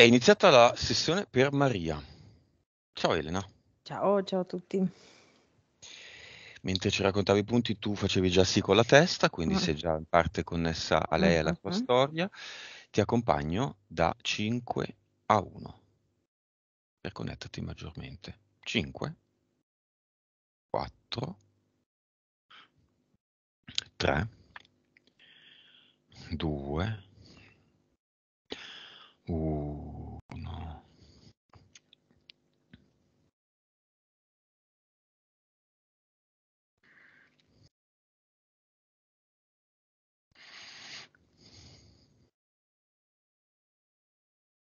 È iniziata la sessione per Maria. Ciao Elena. Ciao, ciao a tutti. Mentre ci raccontavi i punti, tu facevi già sì con la testa, quindi Mm, sei già in parte connessa a lei e alla sua mhm. storia. Ti accompagno da 5 a 1 per connetterti maggiormente. 5, 4, 3, 2, 1.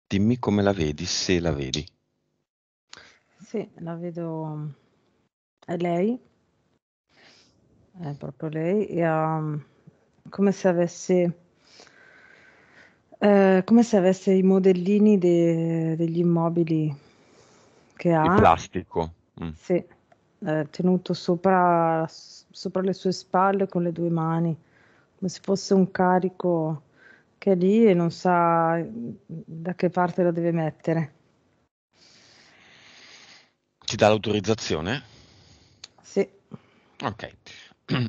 Dimmi come la vedi, se la vedi. Sì, la vedo, è lei, è proprio lei, e ha come se avesse, come se avesse i modellini degli immobili che Il ha, plastico. sì, tenuto sopra le sue spalle con le due mani, come se fosse un carico che è lì e non sa da che parte lo deve mettere. Ti dà l'autorizzazione? Sì. Ok,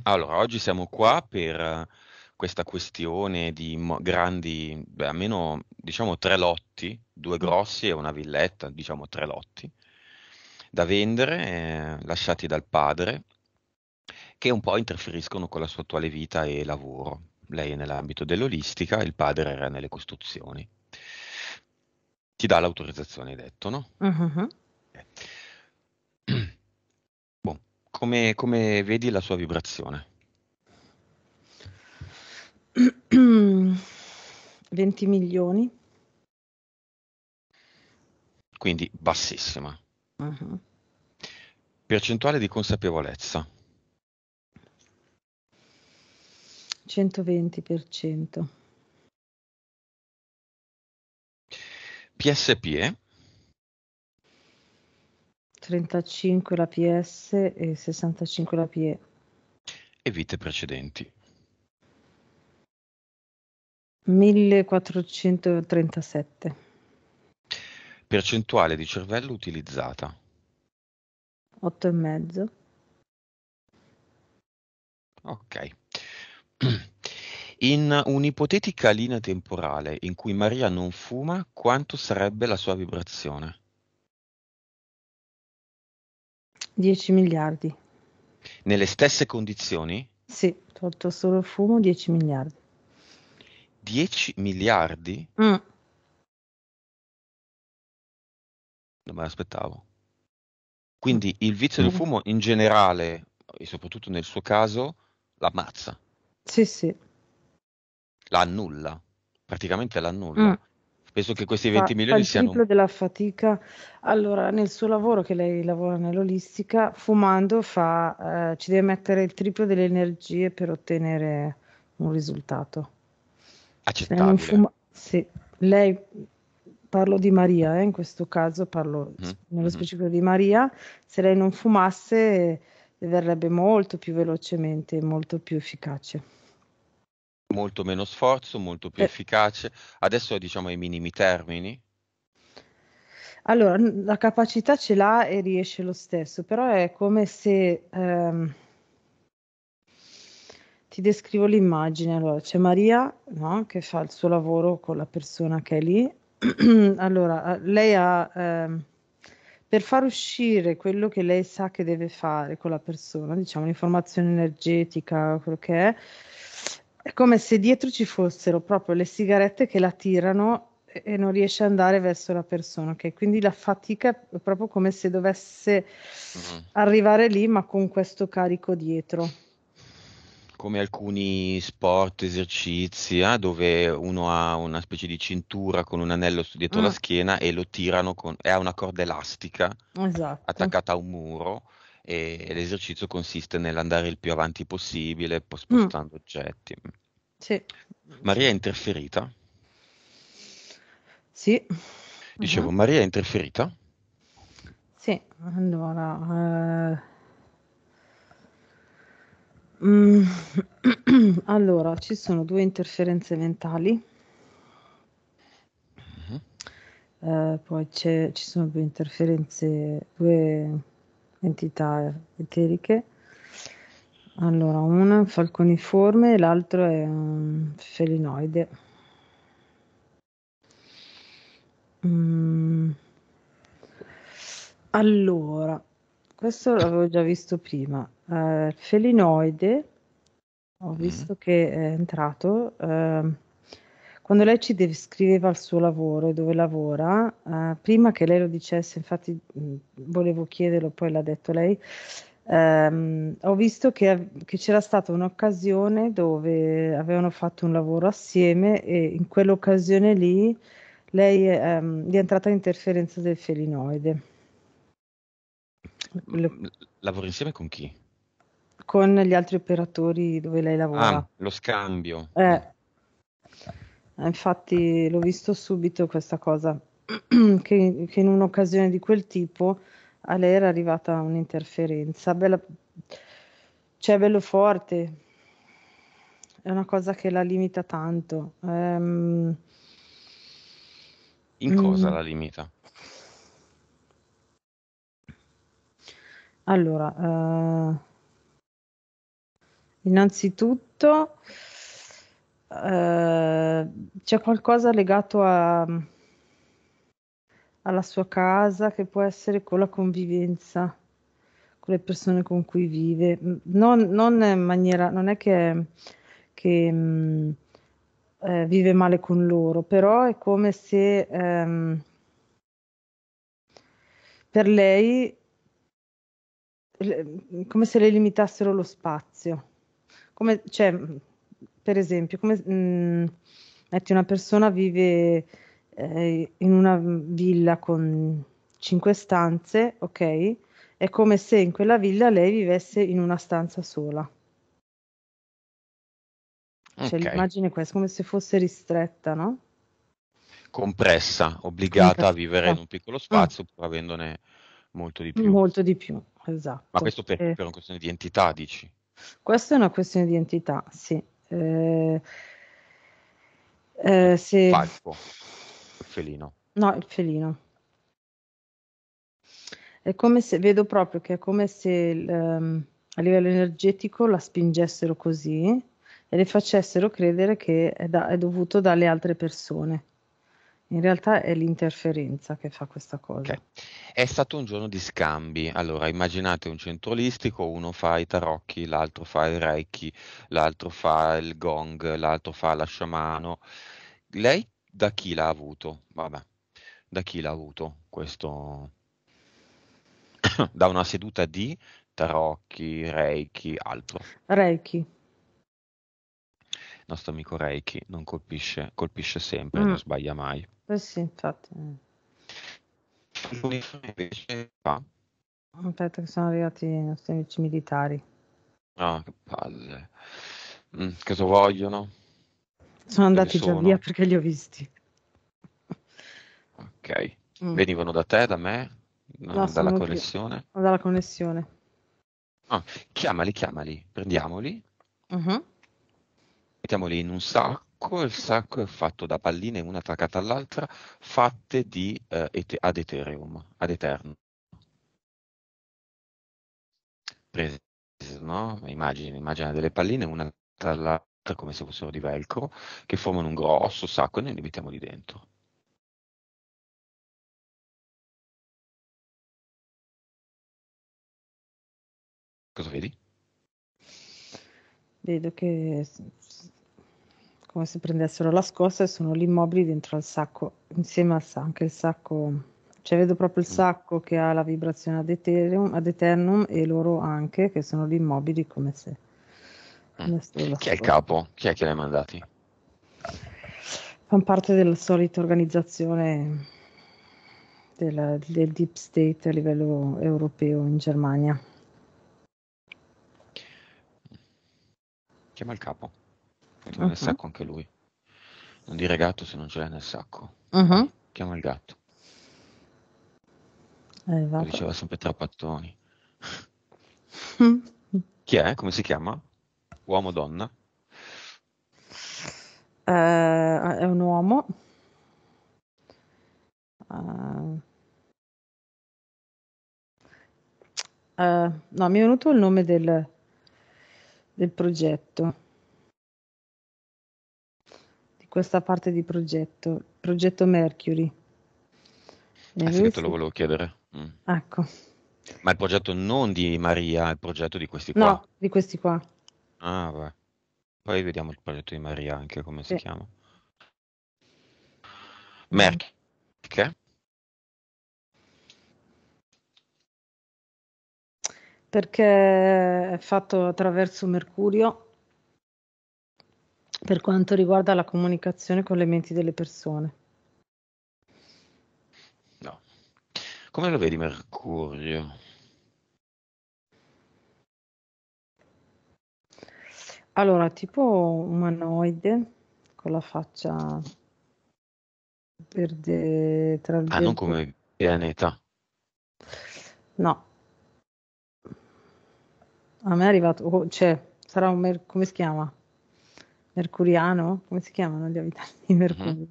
allora oggi siamo qua per questa questione di grandi, beh, almeno diciamo 3 lotti, due Mm. grossi e una villetta, diciamo 3 lotti, da vendere, lasciati dal padre, che un po' interferiscono con la sua attuale vita e lavoro. Lei è nell'ambito dell'olistica, il padre era nelle costruzioni. Ti dà l'autorizzazione, hai detto, no? Mhm. Ok. Boh, come vedi la sua vibrazione? 20 milioni. Quindi bassissima. Mhm. Percentuale di consapevolezza. 120%. PSP 35 la PS e 65 la PE. e vite precedenti. 1437. Percentuale di cervello utilizzata. 8 e mezzo. Ok. In un'ipotetica linea temporale in cui Maria non fuma, quanto sarebbe la sua vibrazione? 10 miliardi. Nelle stesse condizioni? Sì, tolto solo il fumo, 10 miliardi. 10 miliardi? Mm, Non me l'aspettavo. Quindi il vizio del mm. fumo in generale, e soprattutto nel suo caso, l'ammazza, Sì, sì. la annulla, praticamente Mm. l'annulla. Penso che questi Fa, 20 fa milioni il siano. triplo della fatica. Allora, nel suo lavoro, che lei lavora nell'olistica, fumando ci deve mettere il triplo delle energie per ottenere un risultato. Se lei non Accettabile. fuma, sì, lei, parlo di Maria, in questo caso parlo Mhm, nello mhm. specifico di Maria, se lei non fumasse verrebbe molto più velocemente, molto più efficace. Molto meno sforzo, molto più Eh, efficace. Adesso diciamo ai minimi termini. Allora, la capacità ce l'ha e riesce lo stesso, però è come se ti descrivo l'immagine. Allora, c'è Maria, no, che fa il suo lavoro con la persona che è lì. Allora, lei ha, per far uscire quello che lei sa che deve fare con la persona, diciamo l'informazione energetica, quello che è come se dietro ci fossero proprio le sigarette che la tirano e non riesce ad andare verso la persona, ok? Quindi la fatica è proprio come se dovesse Mhm. arrivare lì, ma con questo carico dietro. Come alcuni sport, esercizi, dove uno ha una specie di cintura con un anello dietro la Mm, schiena e lo tirano e ha una corda elastica esatto. attaccata a un muro e l'esercizio consiste nell'andare il più avanti possibile, Mm, spostando oggetti. sì, Maria è interferita? sì. Dicevo, Mhm. Maria è interferita? Sì, allora, mm, allora, ci sono due interferenze mentali. Mhm. poi ci sono due interferenze, due entità eteriche. Allora, uno è un falconiforme e l'altro è un felinoide. Allora, questo l'avevo già visto prima. Il felinoide, ho visto che è entrato. Quando lei ci descriveva il suo lavoro e dove lavora, prima che lei lo dicesse, infatti volevo chiederlo, poi l'ha detto lei, ho visto che c'era stata un'occasione dove avevano fatto un lavoro assieme e in quell'occasione lì lei gli è entrata l'interferenza del felinoide. Lavoro insieme con chi? Con gli altri operatori dove lei lavora. Lo scambio. Infatti l'ho visto subito questa cosa, che in un'occasione di quel tipo a lei era arrivata un'interferenza, bella, cioè bello forte, è una cosa che la limita tanto. In cosa la limita? Allora, innanzitutto c'è qualcosa legato alla sua casa che può essere con la convivenza, con le persone con cui vive. Non in maniera, non è che vive male con loro, però è come se per lei, come se le limitassero lo spazio. Come, cioè, per esempio, come metti una persona vive in una villa con 5 stanze, ok? È come se in quella villa lei vivesse in una stanza sola. Cioè Ok. l'immagine è questa, come se fosse ristretta, no? Compressa, obbligata a vivere in Compressa. un piccolo Mm, spazio pur avendone molto di più. molto di più, Ma esatto. questo per una questione di entità, dici? Questa è una questione di entità, sì. Il Se... falco, il felino. No, il felino. È come se, vedo proprio che è come se a livello energetico la spingessero così e le facessero credere che è dovuto dalle altre persone. In realtà è l'interferenza che fa questa cosa. Ok. È stato un giorno di scambi. Allora, immaginate un centro olistico, uno fa i tarocchi, l'altro fa il Reiki, l'altro fa il gong, l'altro fa la sciamano. Lei da chi l'ha avuto? Vabbè, da chi l'ha avuto questo? Da una seduta di tarocchi, Reiki, altro. Reiki. Il nostro amico Reiki non colpisce sempre, Mm, non sbaglia mai. eh sì, infatti. Invece fa? Aspetta che sono arrivati i nostri amici militari. Ah, che palle. Cosa vogliono? Sono Dove andati già via sono? perché li ho visti. Ok. Mm. Venivano da te, da me, No, dalla sono venuti connessione? dalla connessione. Ah, chiamali, prendiamoli, Mhm. mettiamoli in un sacco. Il sacco è fatto da palline una attaccata all'altra, fatte di ad Ethereum, ad Eternum. Prese, no? Immagina delle palline una tra l'altra come se fossero di velcro, che formano un grosso sacco e noi li mettiamo lì dentro. Cosa vedi? Vedo che come se prendessero la scossa e sono lì immobili dentro al sacco, insieme al sacco, anche il sacco, cioè vedo proprio il Mm. sacco che ha la vibrazione ad eternum e loro anche che sono lì immobili come se Mm. avessero la Chi è il scossa. capo? Chi è che li ha mandati? Fanno parte della solita organizzazione del Deep State a livello europeo in Germania. Chiama il capo. Mettiamo nel Mhm. sacco anche lui. Non dire gatto se non ce l'hai nel sacco. Mhm. Vai, chiama il gatto. È Lo arrivata. diceva sempre Trapattoni. Chi è? Come si chiama? Uomo o donna? È un uomo, No, mi è venuto il nome del progetto, di questa parte di progetto Mercury. E Sì lui che te lo si... volevo chiedere. Ecco, Ma il progetto non di Maria, è il progetto di questi qua. no, di questi qua. Ah, vabbè. Poi vediamo il progetto di Maria anche come si Sì. chiama. Mm. Merck. Che? Perché è fatto attraverso Mercurio per quanto riguarda la comunicazione con le menti delle persone. No. Come lo vedi Mercurio? Allora, tipo umanoide con la faccia verde, tra il Ah, non verde. come pianeta. No, a me è arrivato, cioè, sarà come si chiama? Mercuriano? Come si chiamano gli abitanti di Mhm. Mercurio?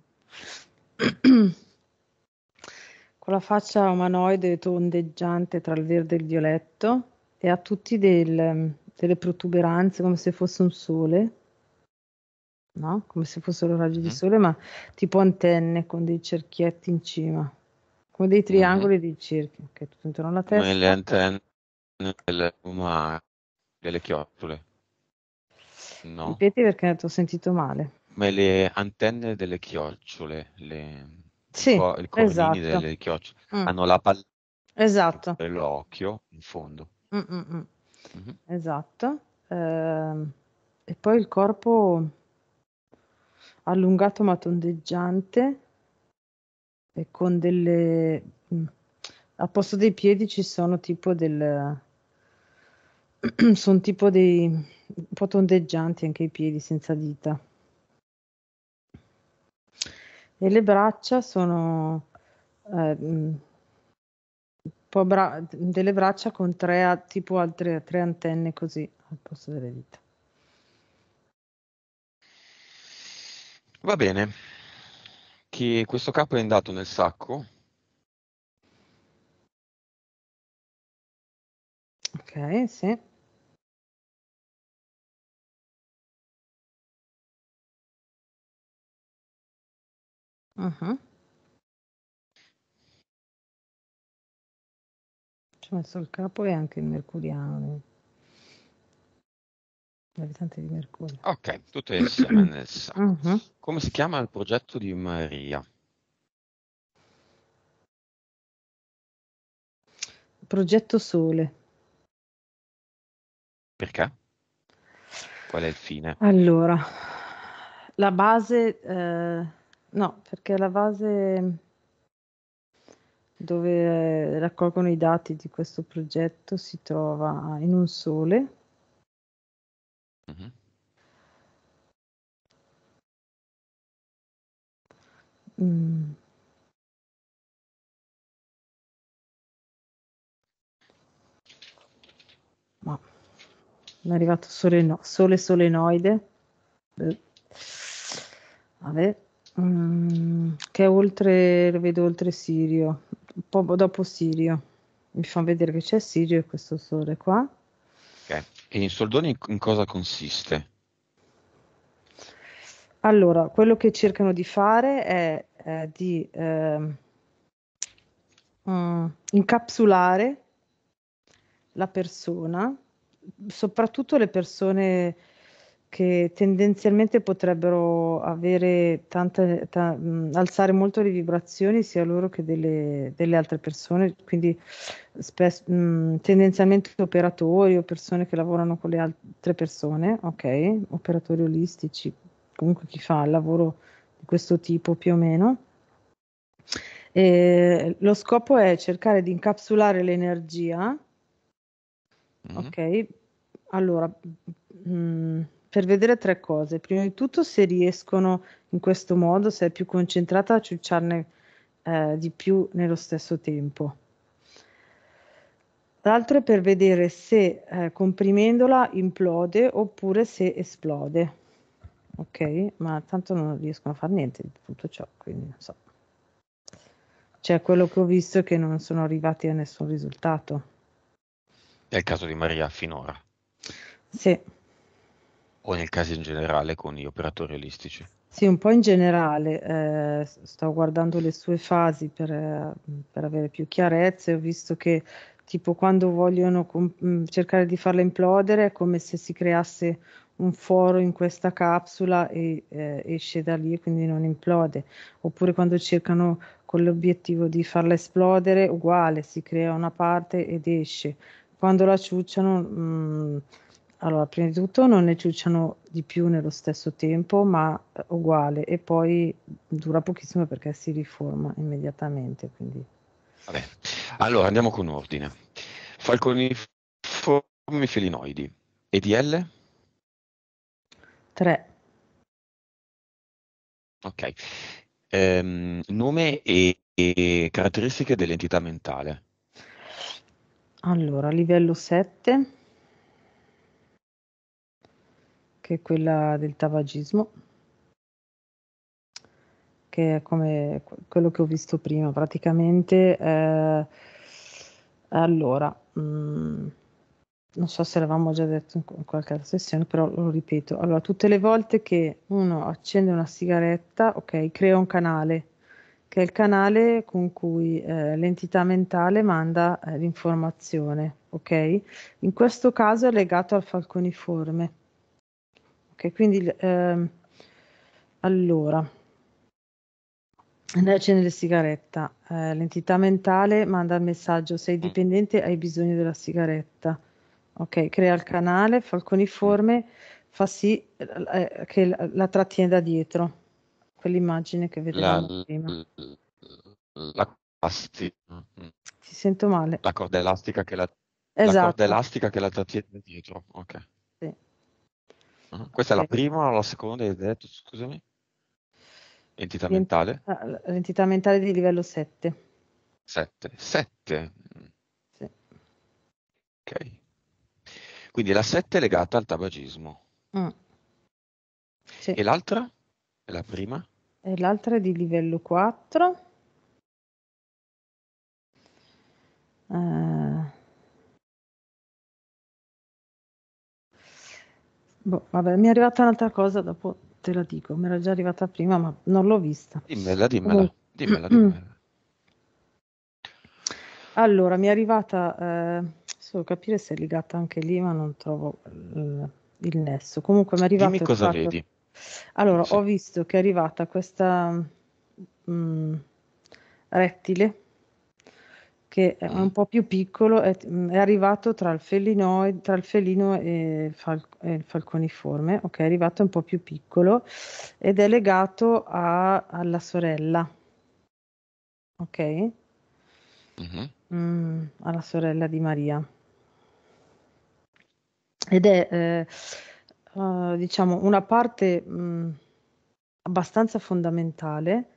Con la faccia umanoide tondeggiante tra il verde e il violetto e ha tutti delle protuberanze come se fosse un sole, no? Come se fossero raggi di Mhm. sole, ma tipo antenne con dei cerchietti in cima, come dei Mhm. triangoli e dei cerchi, ok, tutto intorno alla Come le testa. antenne delle chiocciole, no? Ripeti perché ti ho sentito male. Come le antenne delle chiocciole, Sì, i cornini esatto. delle chiocciole. Mm, Hanno la palla esatto. per l'occhio in fondo. Mm, mm, mm. Mhm. Esatto. E poi il corpo allungato ma tondeggiante e con al posto dei piedi ci sono tipo sono tipo dei un po' tondeggianti anche i piedi senza dita. E le braccia sono un po' delle braccia con tipo altre tre antenne così al posto delle dita. Va bene. Che questo capo è andato nel sacco? Ok, sì. Mhm. Ci ho messo il capo e anche il mercuriano, l'abitante di Mercurio. Ok, tutte insieme nel sacco. Mhm. Come si chiama il progetto di Maria? Progetto Sole. Perché? Qual è il fine? Allora, la base, no, perché la base dove raccolgono i dati di questo progetto si trova in un sole. Mhm. Mm, ma mi è arrivato sole solenoide. Eh, Vabbè, che è oltre, lo vedo oltre Sirio, un po' dopo Sirio. Mi fa vedere che c'è Sirio e questo sole qua. Ok. E in soldoni in cosa consiste? Allora, quello che cercano di fare è di incapsulare la persona, soprattutto le persone che tendenzialmente potrebbero avere alzare molto le vibrazioni sia loro che delle altre persone, quindi tendenzialmente operatori o persone che lavorano con le altre persone, ok? Operatori olistici, comunque chi fa il lavoro di questo tipo più o meno. E lo scopo è cercare di incapsulare l'energia. Mhm. Ok, allora, per vedere tre cose. Prima di tutto, se riescono in questo modo, se è più concentrata a ciucciarne di più nello stesso tempo. L'altro è per vedere se comprimendola implode oppure se esplode. Ok, ma tanto non riescono a fare niente di tutto ciò, quindi non so. Cioè, quello che ho visto è che non sono arrivati a nessun risultato. È il caso di Maria finora, Sì, o nel caso in generale con gli operatori olistici. sì, un po' in generale. Sto guardando le sue fasi per avere più chiarezza e ho visto che tipo quando vogliono cercare di farla implodere è come se si creasse un foro in questa capsula e esce da lì e quindi non implode. Oppure quando cercano con l'obiettivo di farla esplodere, uguale, si crea una parte ed esce. Quando la ciucciano, allora, prima di tutto non ne ciucciano di più nello stesso tempo, ma uguale, e poi dura pochissimo perché si riforma immediatamente, quindi Vabbè. Allora, andiamo con ordine. Falconiformi felinoidi. EDL? 3. Ok. Nome e caratteristiche dell'entità mentale. Allora, livello 7, che è quella del tabagismo, che è come quello che ho visto prima, praticamente. Allora, non so se l'avevamo già detto in qualche altra sessione, però lo ripeto. Allora, tutte le volte che uno accende una sigaretta, ok, crea un canale, che è il canale con cui l'entità mentale manda l'informazione, ok? In questo caso è legato al falconiforme. Ok, quindi allora, lei accende la sigaretta, l'entità mentale manda il messaggio: sei Mm, dipendente, hai bisogno della sigaretta. Ok, crea il canale mm. falconiforme, fa sì che la trattiene da dietro, quell'immagine che La, vedevamo prima. la, mm. Ti sento male. La corda elastica la corda Esatto, elastica che la trattiene dietro. Ok. sì, Ah, questa è la ok. prima o la seconda, hai detto, scusami? Entità L'ent- mentale? L'entità mentale di livello 7. 7. 7. Sì. Ok. Quindi la 7 è legata al tabagismo. Mm, sì. E l'altra? È la prima? E l'altra è di livello 4. Eh, boh, vabbè, mi è arrivata un'altra cosa, dopo te la dico. Mi era già arrivata prima, ma non l'ho vista. Dimmela, dimmela, Comunque, dimmela, dimmela. allora, mi è arrivata, solo capire se è legata anche lì, ma non trovo il nesso. Comunque mi è Dimmi arrivato il cosa fatto. vedi. Allora, Sì. ho visto che è arrivata questa mm, rettile che è un Mm. po' più piccolo, è arrivato tra il felino e e il falconiforme, ok, è arrivato un po' più piccolo ed è legato alla sorella, ok? Mhm. Alla sorella di Maria. Ed è, diciamo, una parte abbastanza fondamentale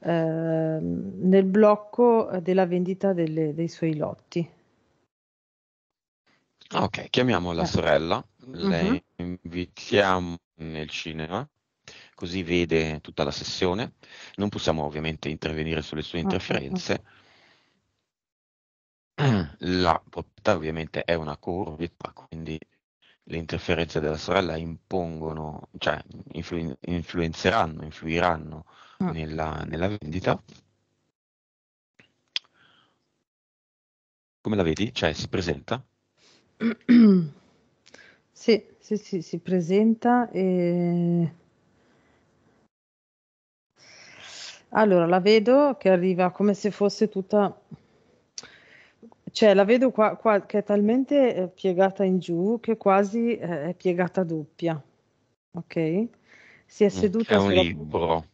nel blocco della vendita dei suoi lotti. Ah, ok, chiamiamo la Eh, sorella, mhm. la invitiamo nel cinema, così vede tutta la sessione. Non possiamo ovviamente intervenire sulle sue Mm, mm, mm. interferenze. La proprietà ovviamente è una co-proprietà, quindi le interferenze della sorella impongono, cioè influenzeranno, influiranno nella vendita. Come la vedi? Cioè, si presenta? Sì, sì, sì, si presenta e allora la vedo che arriva come se fosse tutta, cioè la vedo qua che è talmente piegata in giù che quasi è piegata doppia, ok? Si è È seduta un sulla libro,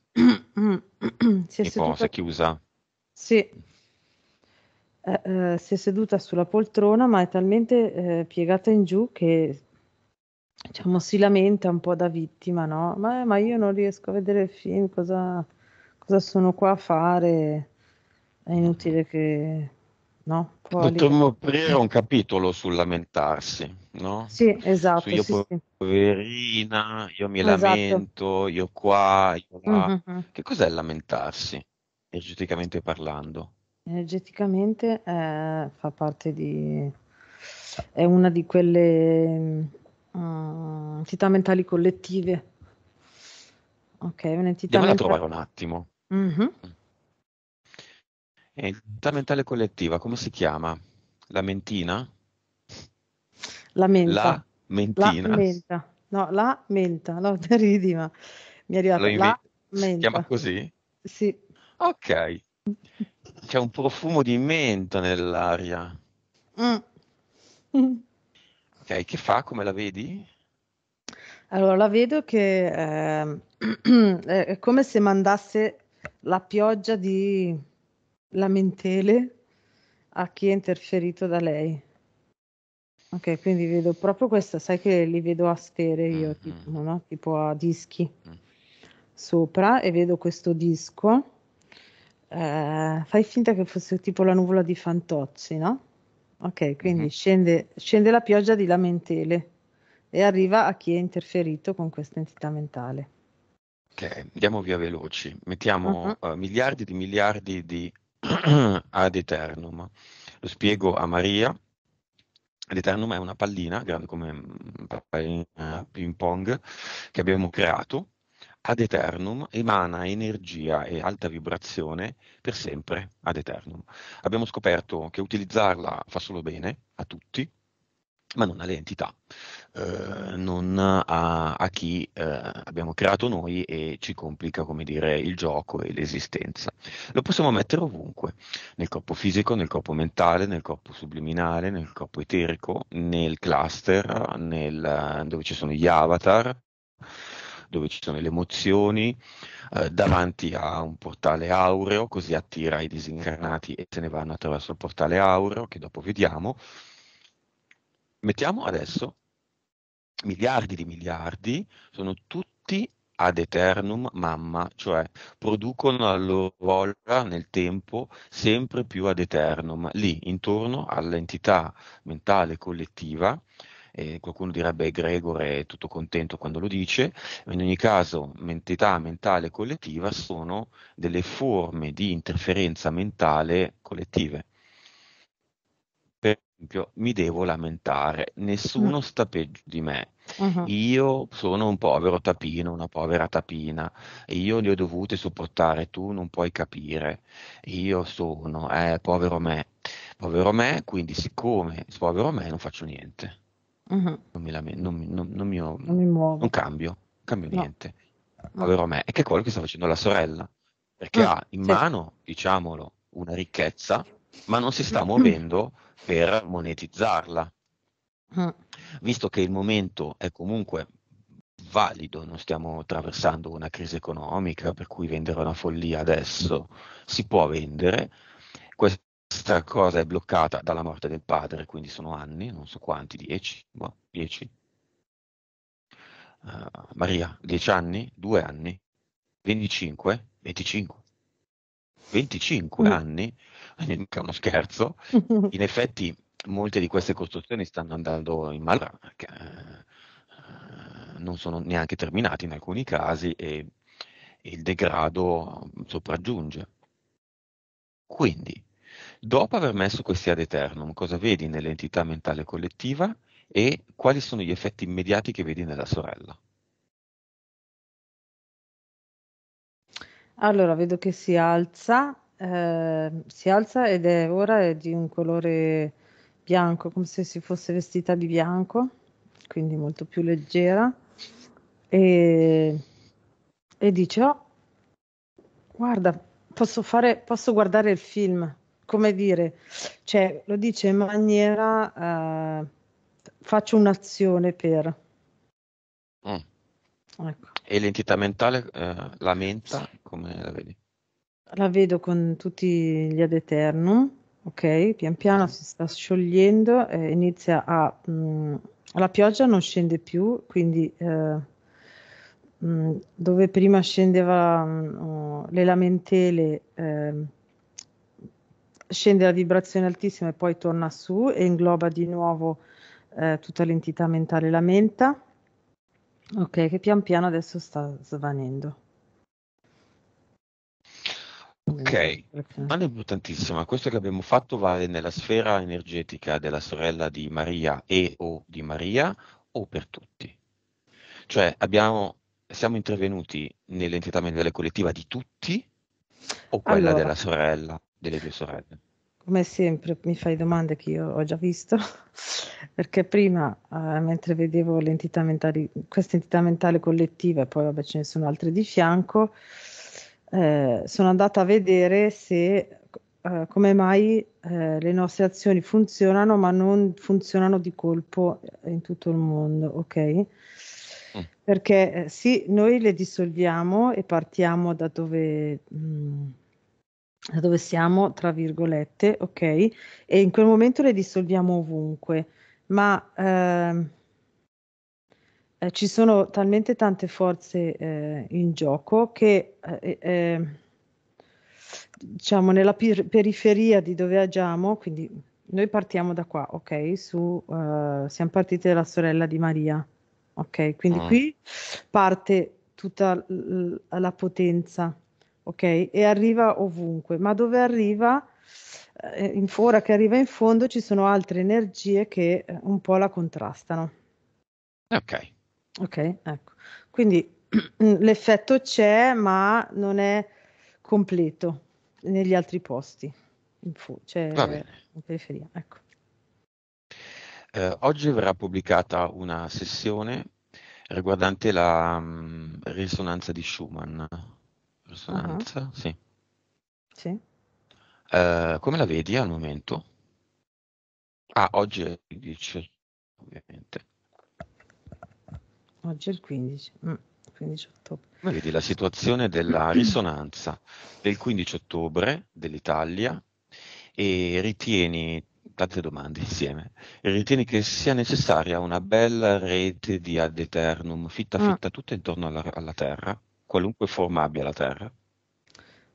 si è e cosa seduta, chiusa? sì, si è seduta sulla poltrona, ma è talmente piegata in giù che diciamo, si lamenta un po' da vittima, no? Ma io non riesco a vedere il film, cosa sono qua a fare? È Mhm. inutile che, no? Un po' a livello. Potremmo aprire un capitolo sul lamentarsi, no? Sì, Su esatto, io sì, sì, poverina, io mi esatto. lamento, io qua, io là. Mhm. Che cos'è il lamentarsi? energeticamente parlando? Energeticamente fa parte di... è una di quelle entità mentali collettive. Ok, un'entità Andiamola a mentale. trovare un attimo. Mhm. Entità mentale collettiva, come si chiama? La mentina? La menta. La La mentina? menta. No, la menta. No, te ridi, ma mi è Lo arrivata la si chiama menta. così? Sì. Ok. C'è un profumo di menta nell'aria. Mm. Mm. Ok, che fa? Come la vedi? Allora, la vedo che è come se mandasse la pioggia di lamentele a chi è interferito da lei. Ok, quindi vedo proprio questa, sai che li vedo a sfere io, tipo, Mhm, no? Tipo a dischi mhm, sopra e vedo questo disco. Fai finta che fosse tipo la nuvola di Fantozzi, no? Ok, quindi mhm. scende la pioggia di lamentele e arriva a chi è interferito con questa entità mentale. Ok, andiamo via veloci. Mhm. Mettiamo miliardi di ad eternum. Lo spiego a Maria. Ad eternum è una pallina grande come un pallina ping pong che abbiamo creato. Ad eternum emana energia e alta vibrazione per sempre, ad eternum. Abbiamo scoperto che utilizzarla fa solo bene a tutti, ma non alle entità, non a chi abbiamo creato noi e ci complica, come dire, il gioco e l'esistenza. Lo possiamo mettere ovunque, nel corpo fisico, nel corpo mentale, nel corpo subliminale, nel corpo eterico, nel cluster, dove ci sono gli avatar, dove ci sono le emozioni, davanti a un portale aureo, così attira i disincarnati e se ne vanno attraverso il portale aureo, che dopo vediamo. Mettiamo adesso miliardi di miliardi, sono tutti ad eternum mamma, cioè producono la loro volta nel tempo sempre più ad eternum, lì intorno all'entità mentale collettiva. Qualcuno direbbe egregore, è tutto contento quando lo dice, ma in ogni caso, entità mentale collettiva sono delle forme di interferenza mentale collettive. Per esempio, mi devo lamentare, Mm, nessuno sta peggio di me. mhm, Io sono un povero tapino, una povera tapina, e io li ho dovuti sopportare, tu non puoi capire. Io sono, povero me, quindi siccome povero me non faccio niente, mhm. non mi lamen- non, mi- non- non mi ho- Non mi non muovo. cambio No. niente. Mm, Povero me, e che è quello che sta facendo la sorella, perché mm, ha in sì. mano, diciamolo, una ricchezza, ma non si sta Mm, muovendo per monetizzarla. mm, Visto che il momento è comunque valido, non stiamo attraversando una crisi economica per cui vendere una follia adesso si può vendere, questa cosa è bloccata dalla morte del padre, quindi sono anni, non so quanti, 10, 10. Maria, 10 anni? 2 anni? 25? 25? 25 mm. anni? Mica uno scherzo. In effetti, molte di queste costruzioni stanno andando in mala perché non sono neanche terminate in alcuni casi e il degrado sopraggiunge. Quindi, dopo aver messo questi ad eternum, cosa vedi nell'entità mentale collettiva e quali sono gli effetti immediati che vedi nella sorella? Allora, vedo che si alza ed è ora è di un colore bianco, come se si fosse vestita di bianco, quindi molto più leggera. E, e dice: Oh, guarda, posso guardare il film, come dire, cioè lo dice in maniera, faccio un'azione per, Mm. ecco. E l'entità mentale, la menta, come la vedi? La vedo con tutti gli ad eternum, ok? Pian piano Mhm. si sta sciogliendo, inizia la pioggia non scende più, quindi dove prima scendeva le lamentele, scende la vibrazione altissima e poi torna su e ingloba di nuovo tutta l'entità mentale lamenta, ok? Che pian piano adesso sta svanendo. Ok, Ok, domanda importantissima. Questo che abbiamo fatto vale nella sfera energetica della sorella di Maria e o di Maria o per tutti? Cioè siamo intervenuti nell'entità mentale collettiva di tutti o quella Allora, della sorella, delle due sorelle? come sempre mi fai domande che io ho già visto, perché prima, mentre vedevo l'entità mentale, questa entità mentale collettiva, e poi vabbè ce ne sono altre di fianco, sono andata a vedere se, come mai, le nostre azioni funzionano, ma non funzionano di colpo in tutto il mondo, ok? Mm, Perché sì, noi le dissolviamo e partiamo da dove siamo, tra virgolette, ok? E in quel momento le dissolviamo ovunque, ma ci sono talmente tante forze in gioco che diciamo nella periferia di dove agiamo, quindi noi partiamo da qua, ok? Siamo partiti dalla sorella di Maria, ok? Quindi mm, qui parte tutta la potenza, ok? E arriva ovunque, ma dove arriva, ora che arriva in fondo, ci sono altre energie che un po' la contrastano. ok, Ok, ecco. Quindi l'effetto c'è, ma non è completo negli altri posti, va cioè bene. in periferia, ecco. Oggi verrà pubblicata una sessione riguardante la risonanza di Schumann. Ah, Risonanza, sì. sì, Come la vedi al momento? Ah, oggi è il 15, ovviamente. oggi è il 15, 15 ottobre. Come vedi la situazione della risonanza del 15 ottobre dell'Italia e ritieni, tante domande insieme, e ritieni che sia necessaria una bella rete di ad eternum, fitta Mm, fitta tutta intorno alla Terra, qualunque forma abbia la Terra?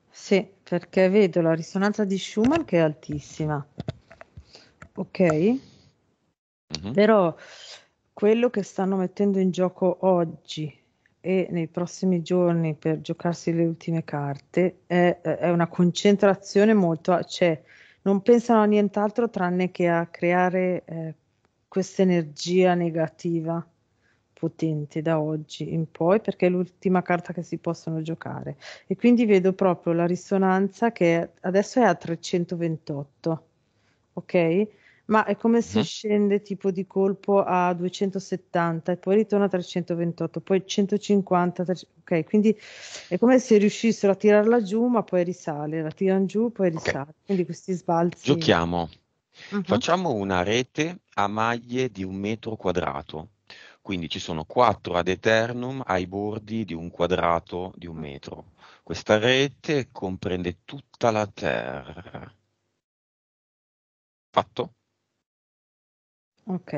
sì, perché vedo la risonanza di Schumann che è altissima, ok? Mhm. Però quello che stanno mettendo in gioco oggi e nei prossimi giorni per giocarsi le ultime carte è una concentrazione molto, cioè non pensano a nient'altro tranne che a creare questa energia negativa potente da oggi in poi, perché è l'ultima carta che si possono giocare. E quindi vedo proprio la risonanza che adesso è a 328, ok? Ma è come se Mhm. scende tipo di colpo a 270 e poi ritorna a 328, poi 150, ok? Quindi è come se riuscissero a tirarla giù, ma poi risale, la tirano giù, poi Ok, risale. Quindi questi sbalzi. giochiamo. Mhm. Facciamo una rete a maglie di 1 metro quadrato. Quindi ci sono 4 ad eternum ai bordi di un quadrato di 1 metro. Questa rete comprende tutta la Terra. Fatto? Ok.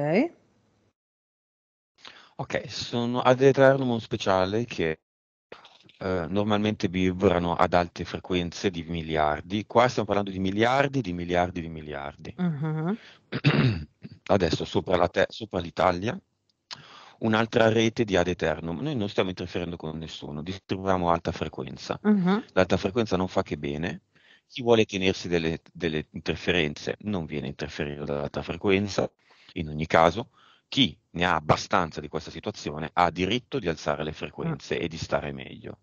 Ok, sono ad eternum speciale che normalmente vibrano ad alte frequenze di miliardi. Qua stiamo parlando di miliardi, di miliardi, di miliardi. Mhm. Adesso sopra l'Italia, un'altra rete di ad eternum. Noi non stiamo interferendo con nessuno, distribuiamo alta frequenza. Mhm. L'alta frequenza non fa che bene. Chi vuole tenersi delle interferenze non viene interferito dall'alta frequenza. In ogni caso, chi ne ha abbastanza di questa situazione ha diritto di alzare le Mm. frequenze e di stare meglio.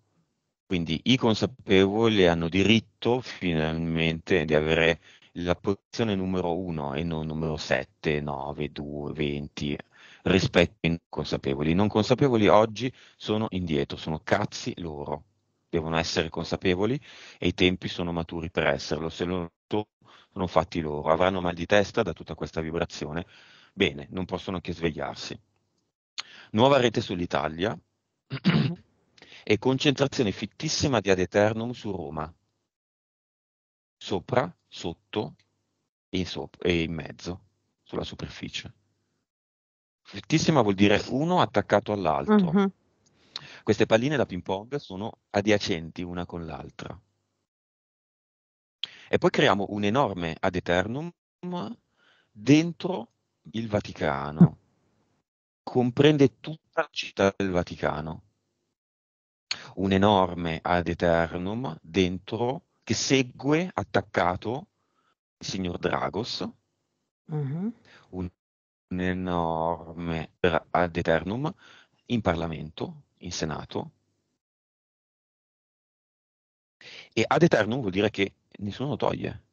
Quindi i consapevoli hanno diritto finalmente di avere la posizione numero 1 e non numero 7, 9, 2, 20 rispetto ai non consapevoli. I non consapevoli oggi sono indietro, sono cazzi loro. Devono essere consapevoli e i tempi sono maturi per esserlo. Se loro sono fatti loro, avranno mal di testa da tutta questa vibrazione. Bene, non possono che svegliarsi. Nuova rete sull'Italia Mhm. e concentrazione fittissima di ad eternum su Roma, sopra, sotto e in mezzo, sulla superficie. Fittissima vuol dire uno attaccato all'altro. Mhm. Queste palline da ping pong sono adiacenti una con l'altra. E poi creiamo un enorme ad eternum dentro il Vaticano. Comprende tutta la città del Vaticano. Un enorme ad eternum dentro che segue attaccato il signor Dragos, Mhm. un enorme ad eternum, in Parlamento, in Senato, e ad eternum vuol dire che nessuno lo toglie,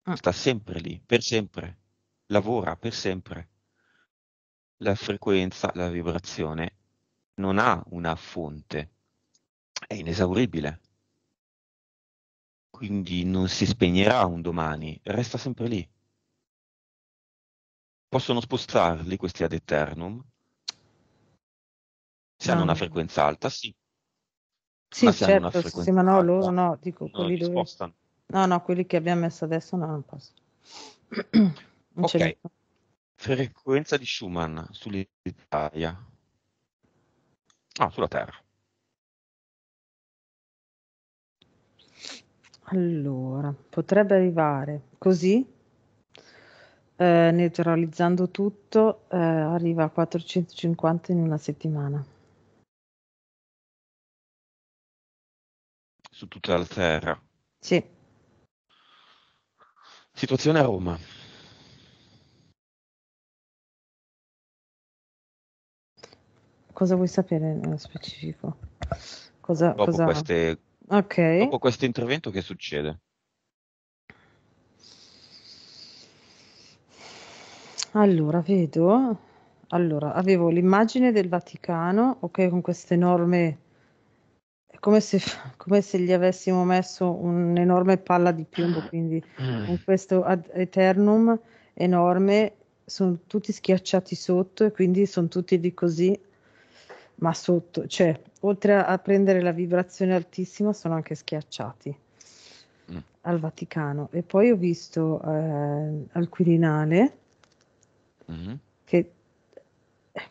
Mm. sta sempre lì, per sempre, lavora per sempre. La frequenza, la vibrazione non ha una fonte, è inesauribile, quindi non si spegnerà un domani, resta sempre lì. Possono spostarli questi ad eternum, se hanno No, una no. frequenza alta, sì, ma Sì, se hanno una certo, sì, sì, frequenza ma no, loro bassa, no, dico non quelli li dove... spostano. No, no, quelli che abbiamo messo adesso no, non posso. Non ce ne Ok, fa. frequenza di Schumann sull'Italia, sulla Terra. Allora, potrebbe arrivare così, neutralizzando tutto, arriva a 450 in una settimana. Su tutta la Terra. Sì, Situazione a Roma. cosa vuoi sapere nello specifico? Dopo Cosa... Ok, dopo questo intervento che succede? allora vedo, allora avevo l'immagine del Vaticano, ok, con queste enorme, è come se gli avessimo messo un'enorme palla di piombo, quindi con questo ad eternum enorme, sono tutti schiacciati sotto e quindi sono tutti di così, ma sotto, cioè, oltre a prendere la vibrazione altissima, sono anche schiacciati Mm, al Vaticano. E poi ho visto al Quirinale mhm, che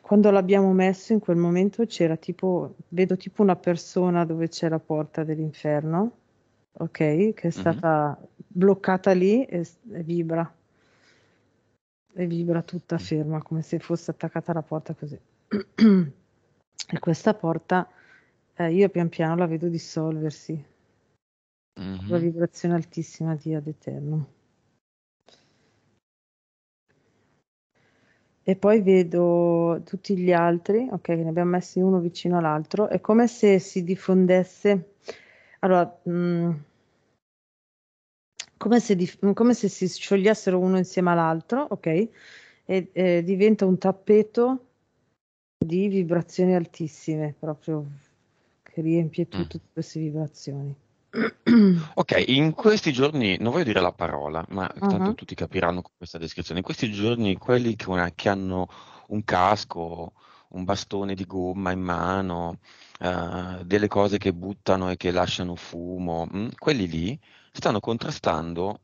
quando l'abbiamo messo in quel momento c'era tipo, vedo tipo una persona dove c'è la porta dell'inferno, ok, che è mhm. stata bloccata lì e vibra tutta ferma, come se fosse attaccata alla porta così. E questa porta, io pian piano la vedo dissolversi con la Mhm. vibrazione altissima di Ad Eternum. E poi vedo tutti gli altri, ok, ne abbiamo messi uno vicino all'altro, è come se si diffondesse, allora, come se si sciogliessero uno insieme all'altro, ok, e diventa un tappeto di vibrazioni altissime, proprio che riempie Mm. tutto di queste vibrazioni. Ok, in questi giorni, non voglio dire la parola, ma tanto Mhm. tutti capiranno con questa descrizione. In questi giorni, quelli che hanno un casco, un bastone di gomma in mano, delle cose che buttano e che lasciano fumo, quelli lì stanno contrastando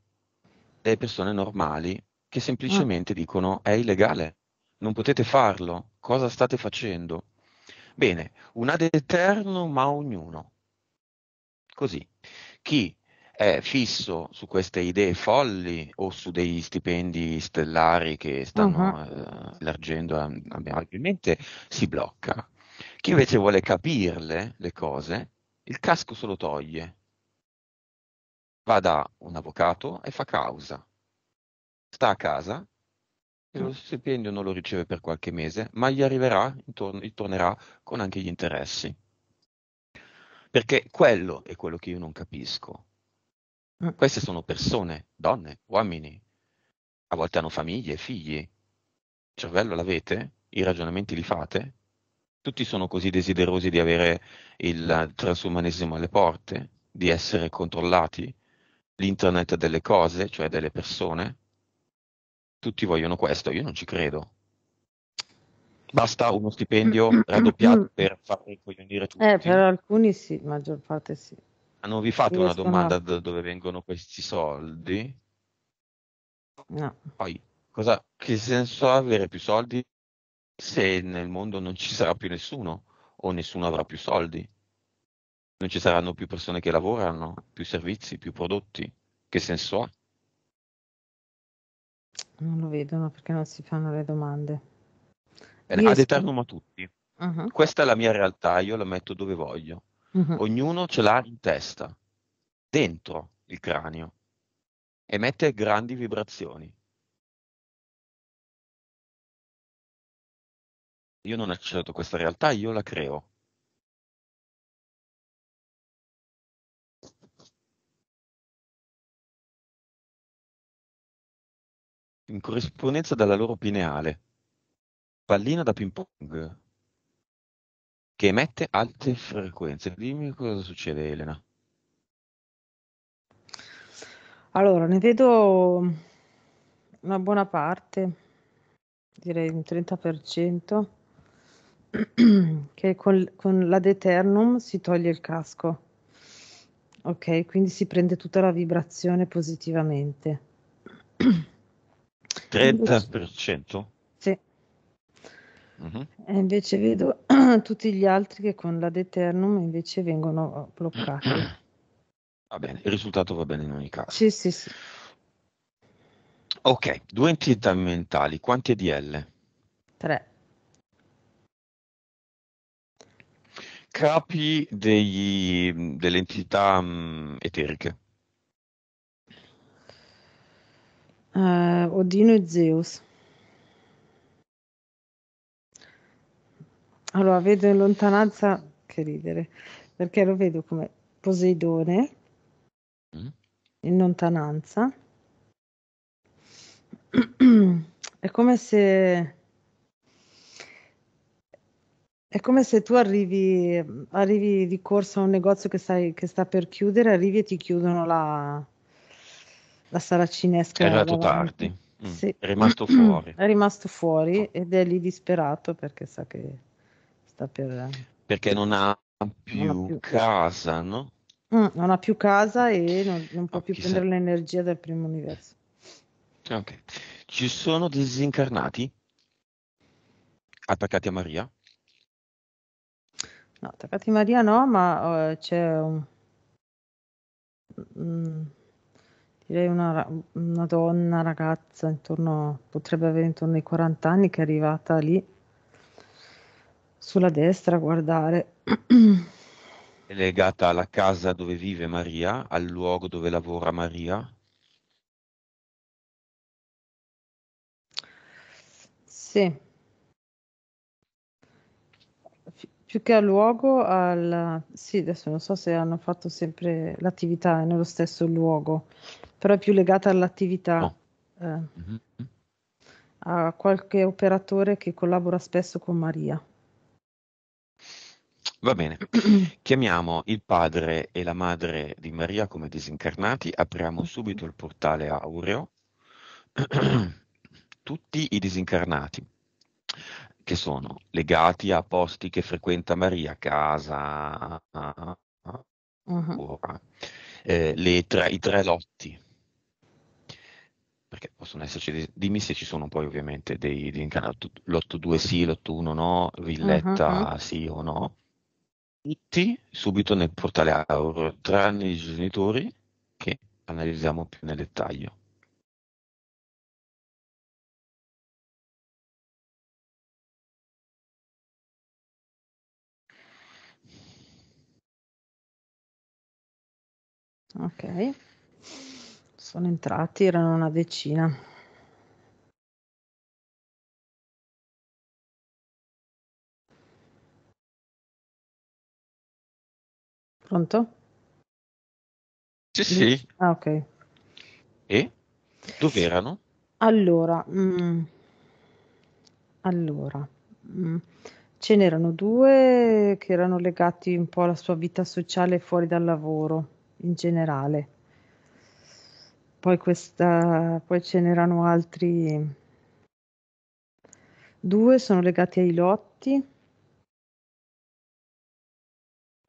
delle persone normali che Mm. semplicemente dicono è illegale, non potete farlo, cosa state facendo? Bene, un ad eternum a ognuno. Così, chi è fisso su queste idee folli o su degli stipendi stellari che Mhm. stanno elargendo amabilimente si blocca. Chi invece vuole capirle le cose, il casco se lo toglie, va da un avvocato e fa causa, sta a casa e lo stipendio non lo riceve per qualche mese, ma gli arriverà, gli tornerà con anche gli interessi. Perché quello è quello che io non capisco. Mm. Queste sono persone, donne, uomini, a volte hanno famiglie, figli. Il cervello l'avete? I ragionamenti li fate? Tutti sono così desiderosi di avere il transumanesimo alle porte, di essere controllati, l'internet delle cose, cioè delle persone. Tutti vogliono questo, io non ci credo. Basta uno stipendio raddoppiato per far incoglionire Per tutti? alcuni sì, maggior parte sì. Ma non vi fate una Riescono a... domanda da dove vengono questi soldi? No. Poi, che senso ha avere più soldi se nel mondo non ci sarà più nessuno o nessuno avrà più soldi? Non ci saranno più persone che lavorano, più servizi, più prodotti. Che senso ha? Non lo vedono perché non si fanno le domande. Bene, ad Riescono. eternum a tutti. Mhm, Questa è la mia realtà, io la metto dove voglio. mhm. Ognuno ce l'ha in testa, dentro. il cranio, emette grandi vibrazioni. Io non accetto questa realtà, io la creo. In corrispondenza dalla loro pineale, pallina da ping pong, che emette alte frequenze. Dimmi cosa succede, Elena. Allora, ne vedo una buona parte, direi un 30%, che con l'ad eternum si toglie il casco. Ok, quindi si prende tutta la vibrazione positivamente. Invece, 30%? sì, Mhm. e invece vedo tutti gli altri che con l'ad eternum invece vengono bloccati. Va bene, il risultato va bene in ogni caso. Sì, sì, sì. Ok, due entità mentali, quanti EDL? 3. Capi delle entità eteriche. Odino e Zeus. Allora, vedo in lontananza, che ridere, perché lo vedo come Poseidone Mm? in lontananza. È come se tu arrivi di corsa a un negozio che sta per chiudere, arrivi e ti chiudono la È saracinesca arrivato davanti. tardi, Sì, è rimasto fuori. è rimasto fuori ed è lì disperato perché sa che sta per... Perché non ha non ha più più, casa, no? non ha più casa e non può Oh, più chissà. prendere l'energia del primo universo. Ok. Ci sono disincarnati attaccati a Maria? No, attaccati Maria no, ma c'è mm, direi una donna, ragazza, potrebbe avere intorno ai 40 anni, che è arrivata lì sulla destra a guardare. È legata alla casa dove vive Maria, al luogo dove lavora Maria? Sì, più che al luogo, sì, adesso non so se hanno fatto sempre l'attività nello stesso luogo, però è più legata all'attività, No. eh, Mhm. a qualche operatore che collabora spesso con Maria. Va bene. Chiamiamo il padre e la madre di Maria come disincarnati, apriamo subito il portale aureo. Tutti i disincarnati che sono legati a posti che frequenta Maria, casa, Mhm. ora, i tre lotti, perché possono esserci, dimmi se ci sono poi ovviamente dei incarnati, lotto 2 sì, lotto 1 no, Mhm, mhm. villetta sì o no, tutti subito nel portale aureo, tranne i genitori che analizziamo più nel dettaglio. Ok, sono entrati, erano una decina. Pronto? Sì, sì. Dici? Ah, ok. E dove erano? Allora, allora, mm, ce n'erano due che erano legati un po' alla sua vita sociale fuori dal lavoro, in generale. Poi ce n'erano altri due, sono legati ai lotti,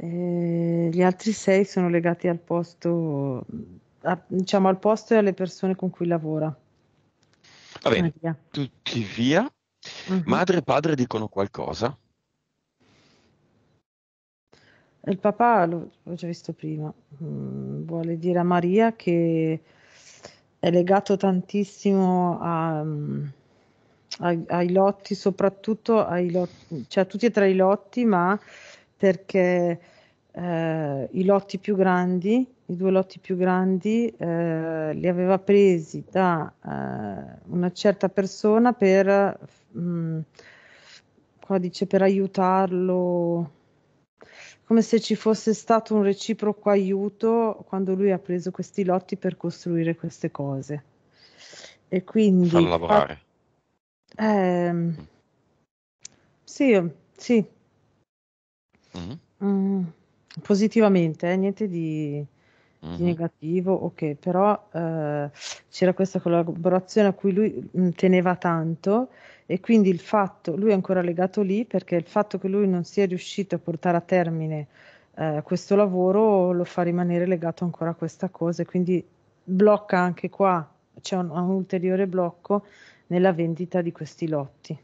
e gli altri sei sono legati al posto, diciamo al posto e alle persone con cui lavora. Va bene, Maria. tutti via. Mhm. Madre e padre dicono qualcosa. Il papà, l'ho già visto prima, vuole dire a Maria che è legato tantissimo ai lotti, soprattutto ai lotti, cioè a tutti e tre i lotti, ma perché i lotti più grandi, i due lotti più grandi, li aveva presi da una certa persona per, qua dice, per aiutarlo, come se ci fosse stato un reciproco aiuto quando lui ha preso questi lotti per costruire queste cose. E quindi Farlo lavorare. ehm, Mm. sì, sì, Mhm, mm, positivamente, niente di mhm. negativo, ok, però c'era questa collaborazione a cui lui teneva tanto e quindi il fatto, lui è ancora legato lì perché il fatto che lui non sia riuscito a portare a termine questo lavoro lo fa rimanere legato ancora a questa cosa e quindi blocca anche qua, c'è un ulteriore blocco nella vendita di questi lotti.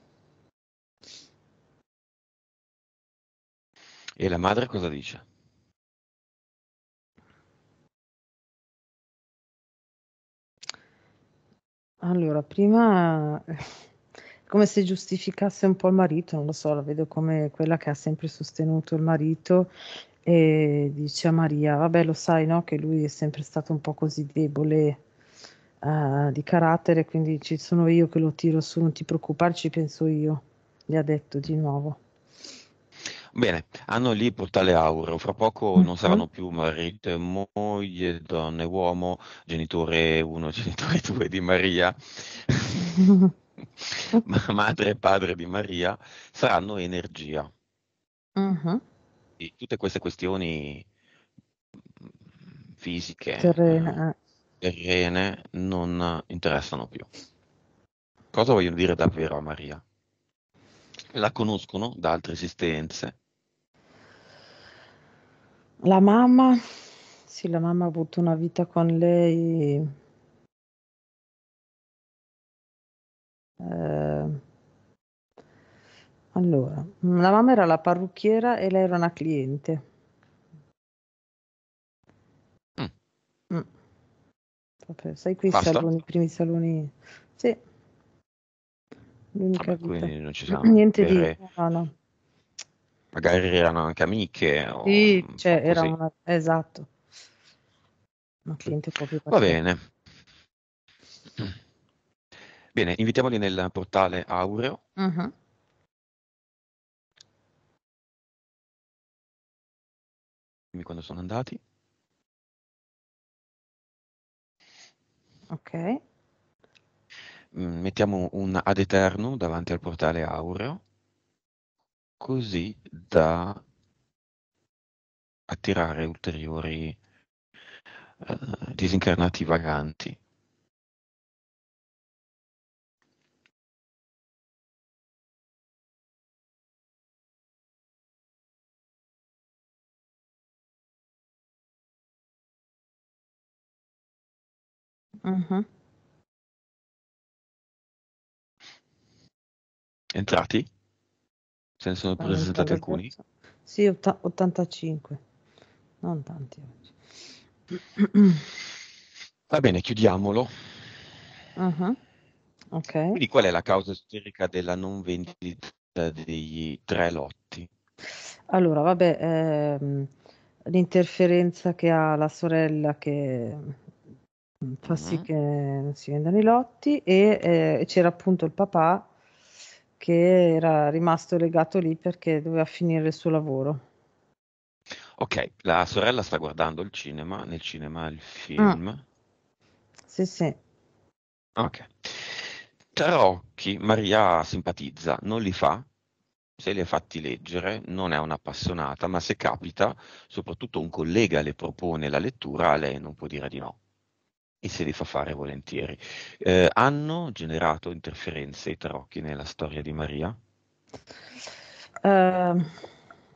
E la madre cosa dice? Allora, prima come se giustificasse un po' il marito, non lo so, la vedo come quella che ha sempre sostenuto il marito e dice a Maria, vabbè, lo sai, no, che lui è sempre stato un po' così debole di carattere, quindi ci sono io che lo tiro su, non ti preoccupare, ci penso io, gli ha detto di nuovo. Bene, hanno lì il portale aureo, fra poco non Mhm. saranno più marito e moglie, donna e uomo, genitore 1, genitore 2 di Maria, ma madre e padre di Maria, saranno energia. Mhm. E tutte queste questioni fisiche, Terrena, terrene, non interessano più. Cosa vogliono dire davvero a Maria? La conoscono da altre esistenze. La mamma, sì, la mamma ha avuto una vita con lei. eh, allora, la mamma era la parrucchiera e lei era una cliente. Mm, Mm, proprio, sai quei basta? saloni, i primi saloni? Sì, l'unica Vabbè, vita. quindi non ci siamo Niente di... vere, No, no. magari erano anche amiche o Sì, un po' cioè era così. una... Esatto, una cliente un po' più Va particolare. bene. Bene, invitiamoli nel portale Aureo. Mhm. Dimmi quando sono andati. Ok. Mettiamo un ad eternum davanti al portale Aureo, così da attirare ulteriori disincarnati vaganti. Mhm. Entrati? Se ne sono presentati Entrare alcuni? adesso. Sì, 85, non tanti oggi. Va bene, chiudiamolo. Mhm. Ok. Quindi qual è la causa storica della non vendita dei 3 lotti? Allora, vabbè, l'interferenza che ha la sorella che fa sì Mhm. che non si vendano i lotti e c'era appunto il papà che era rimasto legato lì perché doveva finire il suo lavoro. Ok, la sorella sta guardando il cinema, nel cinema il Mm, film. sì, sì. Ok. Tarocchi, Maria simpatizza, non li fa, se li ha fatti leggere, non è un'appassionata, ma se capita, soprattutto un collega le propone la lettura, lei non può dire di no e se li fa fare volentieri. Hanno generato interferenze i tarocchi nella storia di Maria? Ehm,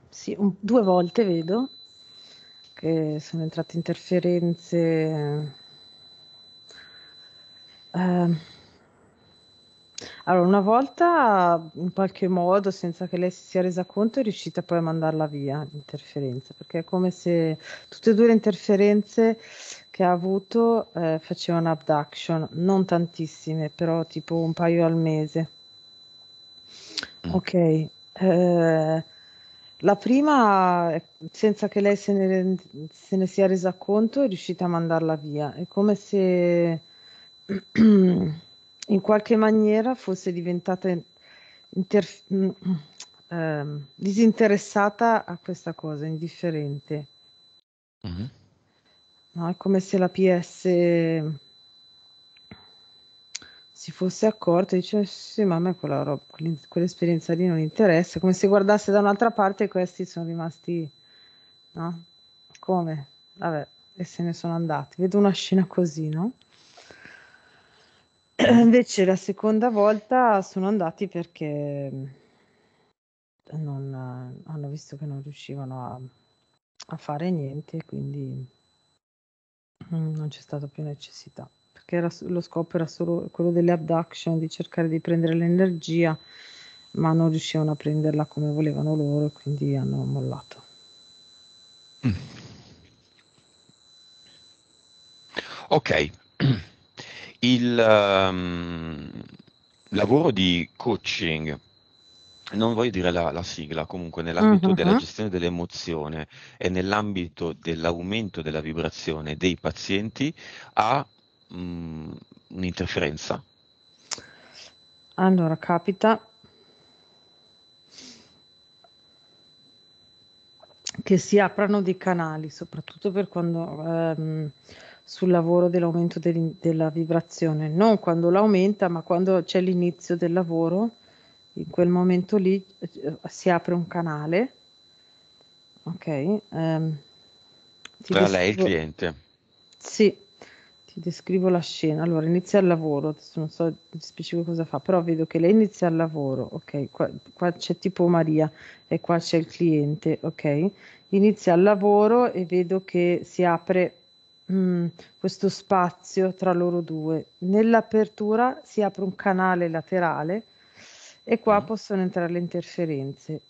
sì, due volte vedo che sono entrate interferenze. Ehm, allora, una volta in qualche modo, senza che lei si sia resa conto, è riuscita poi a mandarla via l'interferenza, perché è come se tutte e due le interferenze che ha avuto facevano abduction, non tantissime, però tipo un paio al mese. Mm. Ok, La prima, senza che lei se ne sia resa conto, è riuscita a mandarla via. È come se in qualche maniera fosse diventata disinteressata a questa cosa, indifferente. Mhm. No? È come se la PS si fosse accorta e dice: sì, ma a me quell'esperienza lì non interessa. Come se guardasse da un'altra parte e questi sono rimasti, no? Come? Vabbè, e se ne sono andati. Vedo una scena così, no? Mhm. Invece la seconda volta sono andati perché hanno visto che non riuscivano a fare niente, quindi non c'è stata più necessità. Perché lo scopo era solo quello delle abduction, di cercare di prendere l'energia, ma non riuscivano a prenderla come volevano loro, e quindi hanno mollato. Mm. Ok, il lavoro di coaching, non voglio dire la sigla, comunque nell'ambito della Mhm. gestione dell'emozione e nell'ambito dell'aumento della vibrazione dei pazienti ha mm, un'interferenza. Allora, capita che si aprano dei canali, soprattutto per quando sul lavoro dell'aumento della vibrazione, non quando l'aumenta, ma quando c'è l'inizio del lavoro, in quel momento lì si apre un canale, ok? Ti Tra lei e il descrivo, cliente. sì, ti descrivo la scena. Allora, inizia il lavoro, adesso non so di specifico cosa fa, però vedo che lei inizia il lavoro, ok? Qua c'è tipo Maria e qua c'è il cliente, ok? Inizia il lavoro e vedo che si apre mm, questo spazio tra loro due. Nell'apertura si apre un canale laterale e qua Mm. possono entrare le interferenze.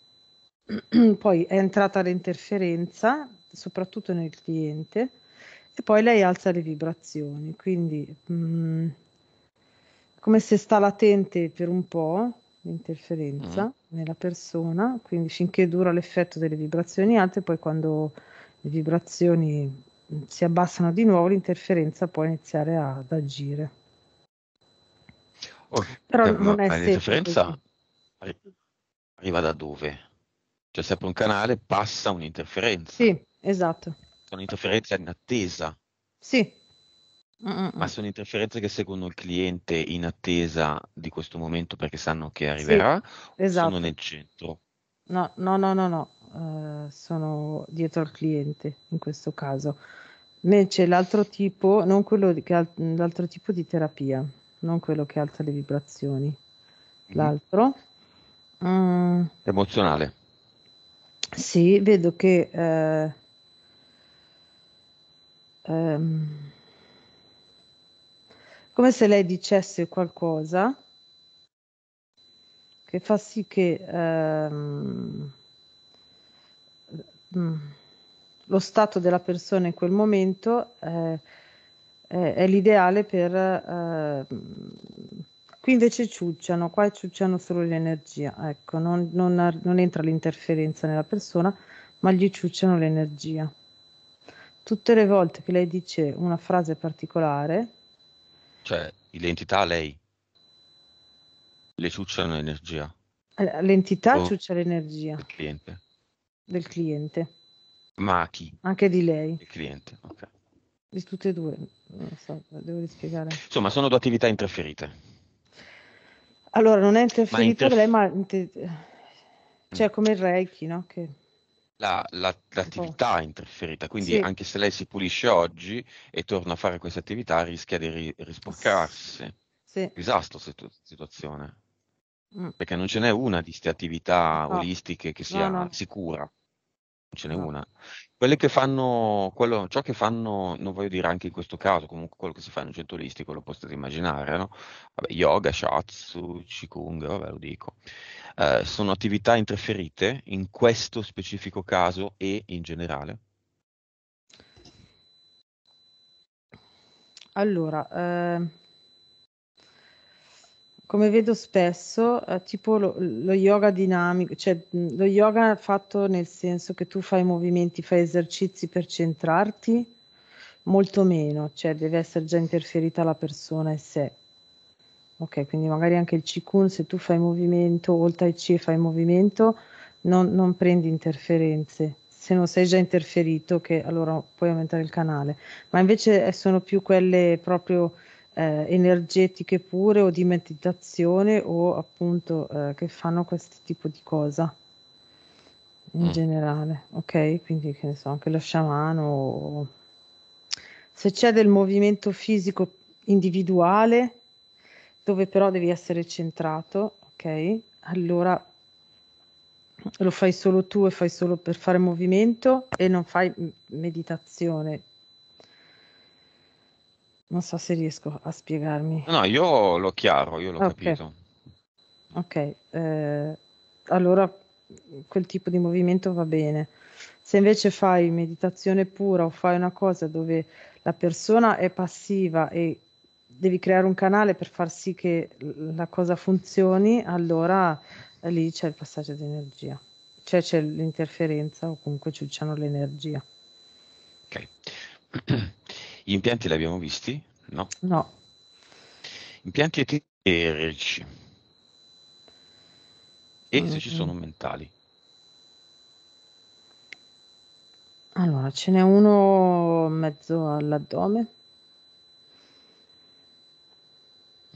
Poi è entrata l'interferenza, soprattutto nel cliente, e poi lei alza le vibrazioni, quindi come se sta latente per un po' Mm. l'interferenza nella persona, quindi finché dura l'effetto delle vibrazioni alte, poi quando le vibrazioni si abbassano di nuovo, l'interferenza può iniziare ad agire. Ok, Però ma non è sempre così. l'interferenza arri- arriva da dove? Cioè, se apre un canale, passa un'interferenza. Sì, esatto. È un'interferenza in attesa, Sì. Mm, mm, ma mm. sono interferenze che seguono il cliente in attesa di questo momento perché sanno che Sì, arriverà, o sono esatto. nel centro? No, no, no, no, no, sono dietro al cliente in questo caso. Invece l'altro tipo, non quello l'altro tipo di terapia, non quello che alza le vibrazioni. Mhm. L'altro, mm, Emozionale. sì, vedo che ehm, come se lei dicesse qualcosa che fa sì che mm, lo stato della persona in quel momento è l'ideale per... qui invece ciucciano, qua ciucciano solo l'energia, ecco, non entra l'interferenza nella persona, ma gli ciucciano l'energia. Tutte le volte che lei dice una frase particolare, Cioè, l'entità lei le ciucciano energia l'entità o ciuccia l'energia il cliente? del cliente, Ma a chi? anche di lei, Il cliente, ok. di tutte e due. Non so, devo rispiegare. Insomma, sono due attività interferite. Allora, non è Ma interferito da lei, ma mm, cioè come il Reiki, no? Che un po'. l'attività è interferita, quindi Sì, anche se lei si pulisce oggi e torna a fare questa attività, rischia di risporcarsi. sì. Disastro situazione. Mm. Perché non ce n'è una di queste attività No, olistiche che no, sia no, sicura, non ce n'è no. una. Quelle che fanno, ciò che fanno, non voglio dire anche in questo caso, comunque quello che si fa in un centro olistico lo potete immaginare, no? Vabbè, yoga, shiatsu, qigong, vabbè, lo dico. Sono attività interferite in questo specifico caso e in generale. Allora, come vedo spesso, tipo lo yoga dinamico, cioè lo yoga fatto nel senso che tu fai movimenti, fai esercizi per centrarti, molto meno, cioè deve essere già interferita la persona in sé. Ok, quindi magari anche il Qigong, se tu fai movimento, o il Tai Chi e fai movimento, non prendi interferenze. Se non sei già interferito, che allora puoi aumentare il canale. Ma invece sono più quelle proprio energetiche pure o di meditazione o appunto che fanno questo tipo di cosa in Mm. generale. Ok, quindi che ne so, anche lo sciamano. Se c'è del movimento fisico individuale, dove però devi essere centrato, ok? Allora lo fai solo tu e fai solo per fare movimento e non fai meditazione. Non so se riesco a spiegarmi. No, io l'ho chiaro, io l'ho Ok, capito. ok. Allora quel tipo di movimento va bene. Se invece fai meditazione pura o fai una cosa dove la persona è passiva e devi creare un canale per far sì che la cosa funzioni, allora lì c'è il passaggio di energia. Cioè c'è l'interferenza o comunque ciucciano l'energia. Ok. Gli impianti li abbiamo visti? No. No. Impianti eterici. E se ci Mm. sono mentali. Allora, ce n'è uno in mezzo all'addome,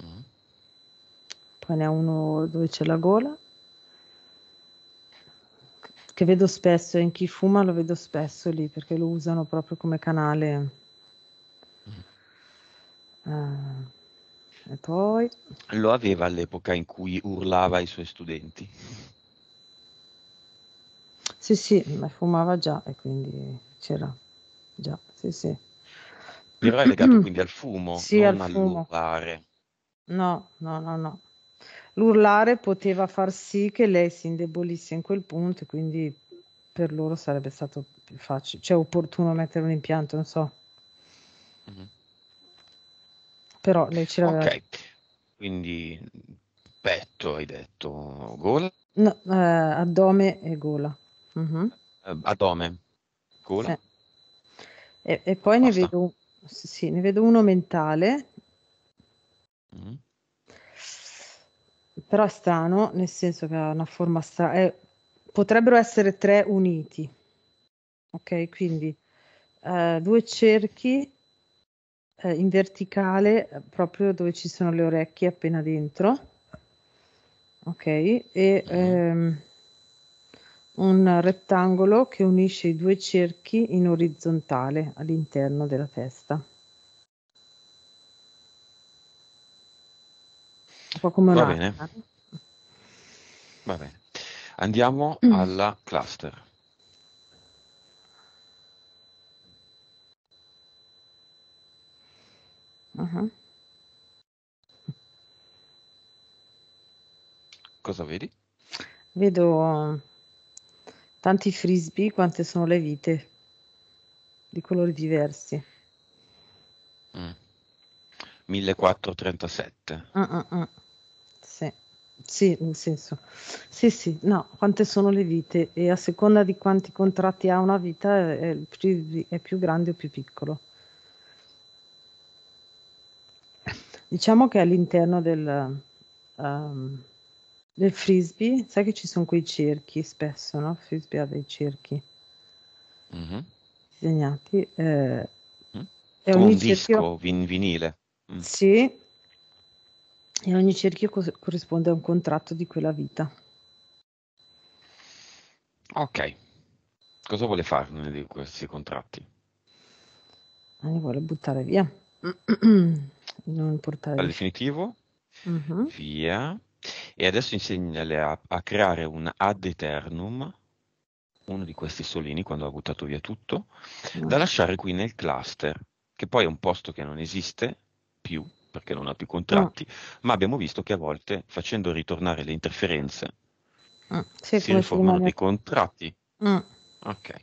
Mm. poi ne ha uno dove c'è la gola, che vedo spesso, e in chi fuma lo vedo spesso lì, perché lo usano proprio come canale. Mm. E poi, Lo aveva all'epoca in cui urlava ai suoi studenti. sì, sì, ma fumava già e quindi c'era già, sì, sì. Però è legato quindi al fumo, Sì, al non fumo. all'urlare. No, no, no, no. L'urlare poteva far sì che lei si indebolisse in quel punto, e quindi per loro sarebbe stato più facile, cioè opportuno mettere un impianto, non so, Mhm. però lei ce l'aveva. Ok, quindi petto hai detto, gola, No, addome e gola. Mhm. addome, Sì. gola, E poi ne basta. vedo, sì, sì, ne vedo uno mentale, Mhm. però è strano, nel senso che ha una forma strana. Potrebbero essere tre uniti, ok? Quindi due cerchi in verticale, proprio dove ci sono le orecchie appena dentro, ok? E Mhm. un rettangolo che unisce i due cerchi in orizzontale all'interno della testa, un po' come Va bene, un'arca. va bene. Andiamo alla cluster. Mhm. Cosa vedi? Vedo tanti frisbee, quante sono le vite, di colori diversi. Mm. 1437. Ah, ah, ah. Sì, sì, nel senso, sì, sì, no, quante sono le vite e a seconda di quanti contratti ha una vita il frisbee è più grande o più piccolo. Diciamo che all'interno ehm, del frisbee, sai che ci sono quei cerchi spesso, no? Il frisbee ha dei cerchi Mhm. disegnati Mm. e Come ogni un cerchio, disco vinile. Mm. sì, e ogni cerchio corrisponde a un contratto di quella vita. Ok, cosa vuole farne di questi contratti? Li vuole buttare via, non portare Al dei figli. definitivo? Mhm. Via. E adesso insegnale a creare un ad eternum, uno di questi solini quando ha buttato via tutto, da Mm. lasciare qui nel cluster, che poi è un posto che non esiste più, perché non ha più Mm. contratti, ma abbiamo visto che a volte, facendo ritornare le interferenze, Mm. Sì, si come se riformano rimane. dei contratti. Mm. Ok.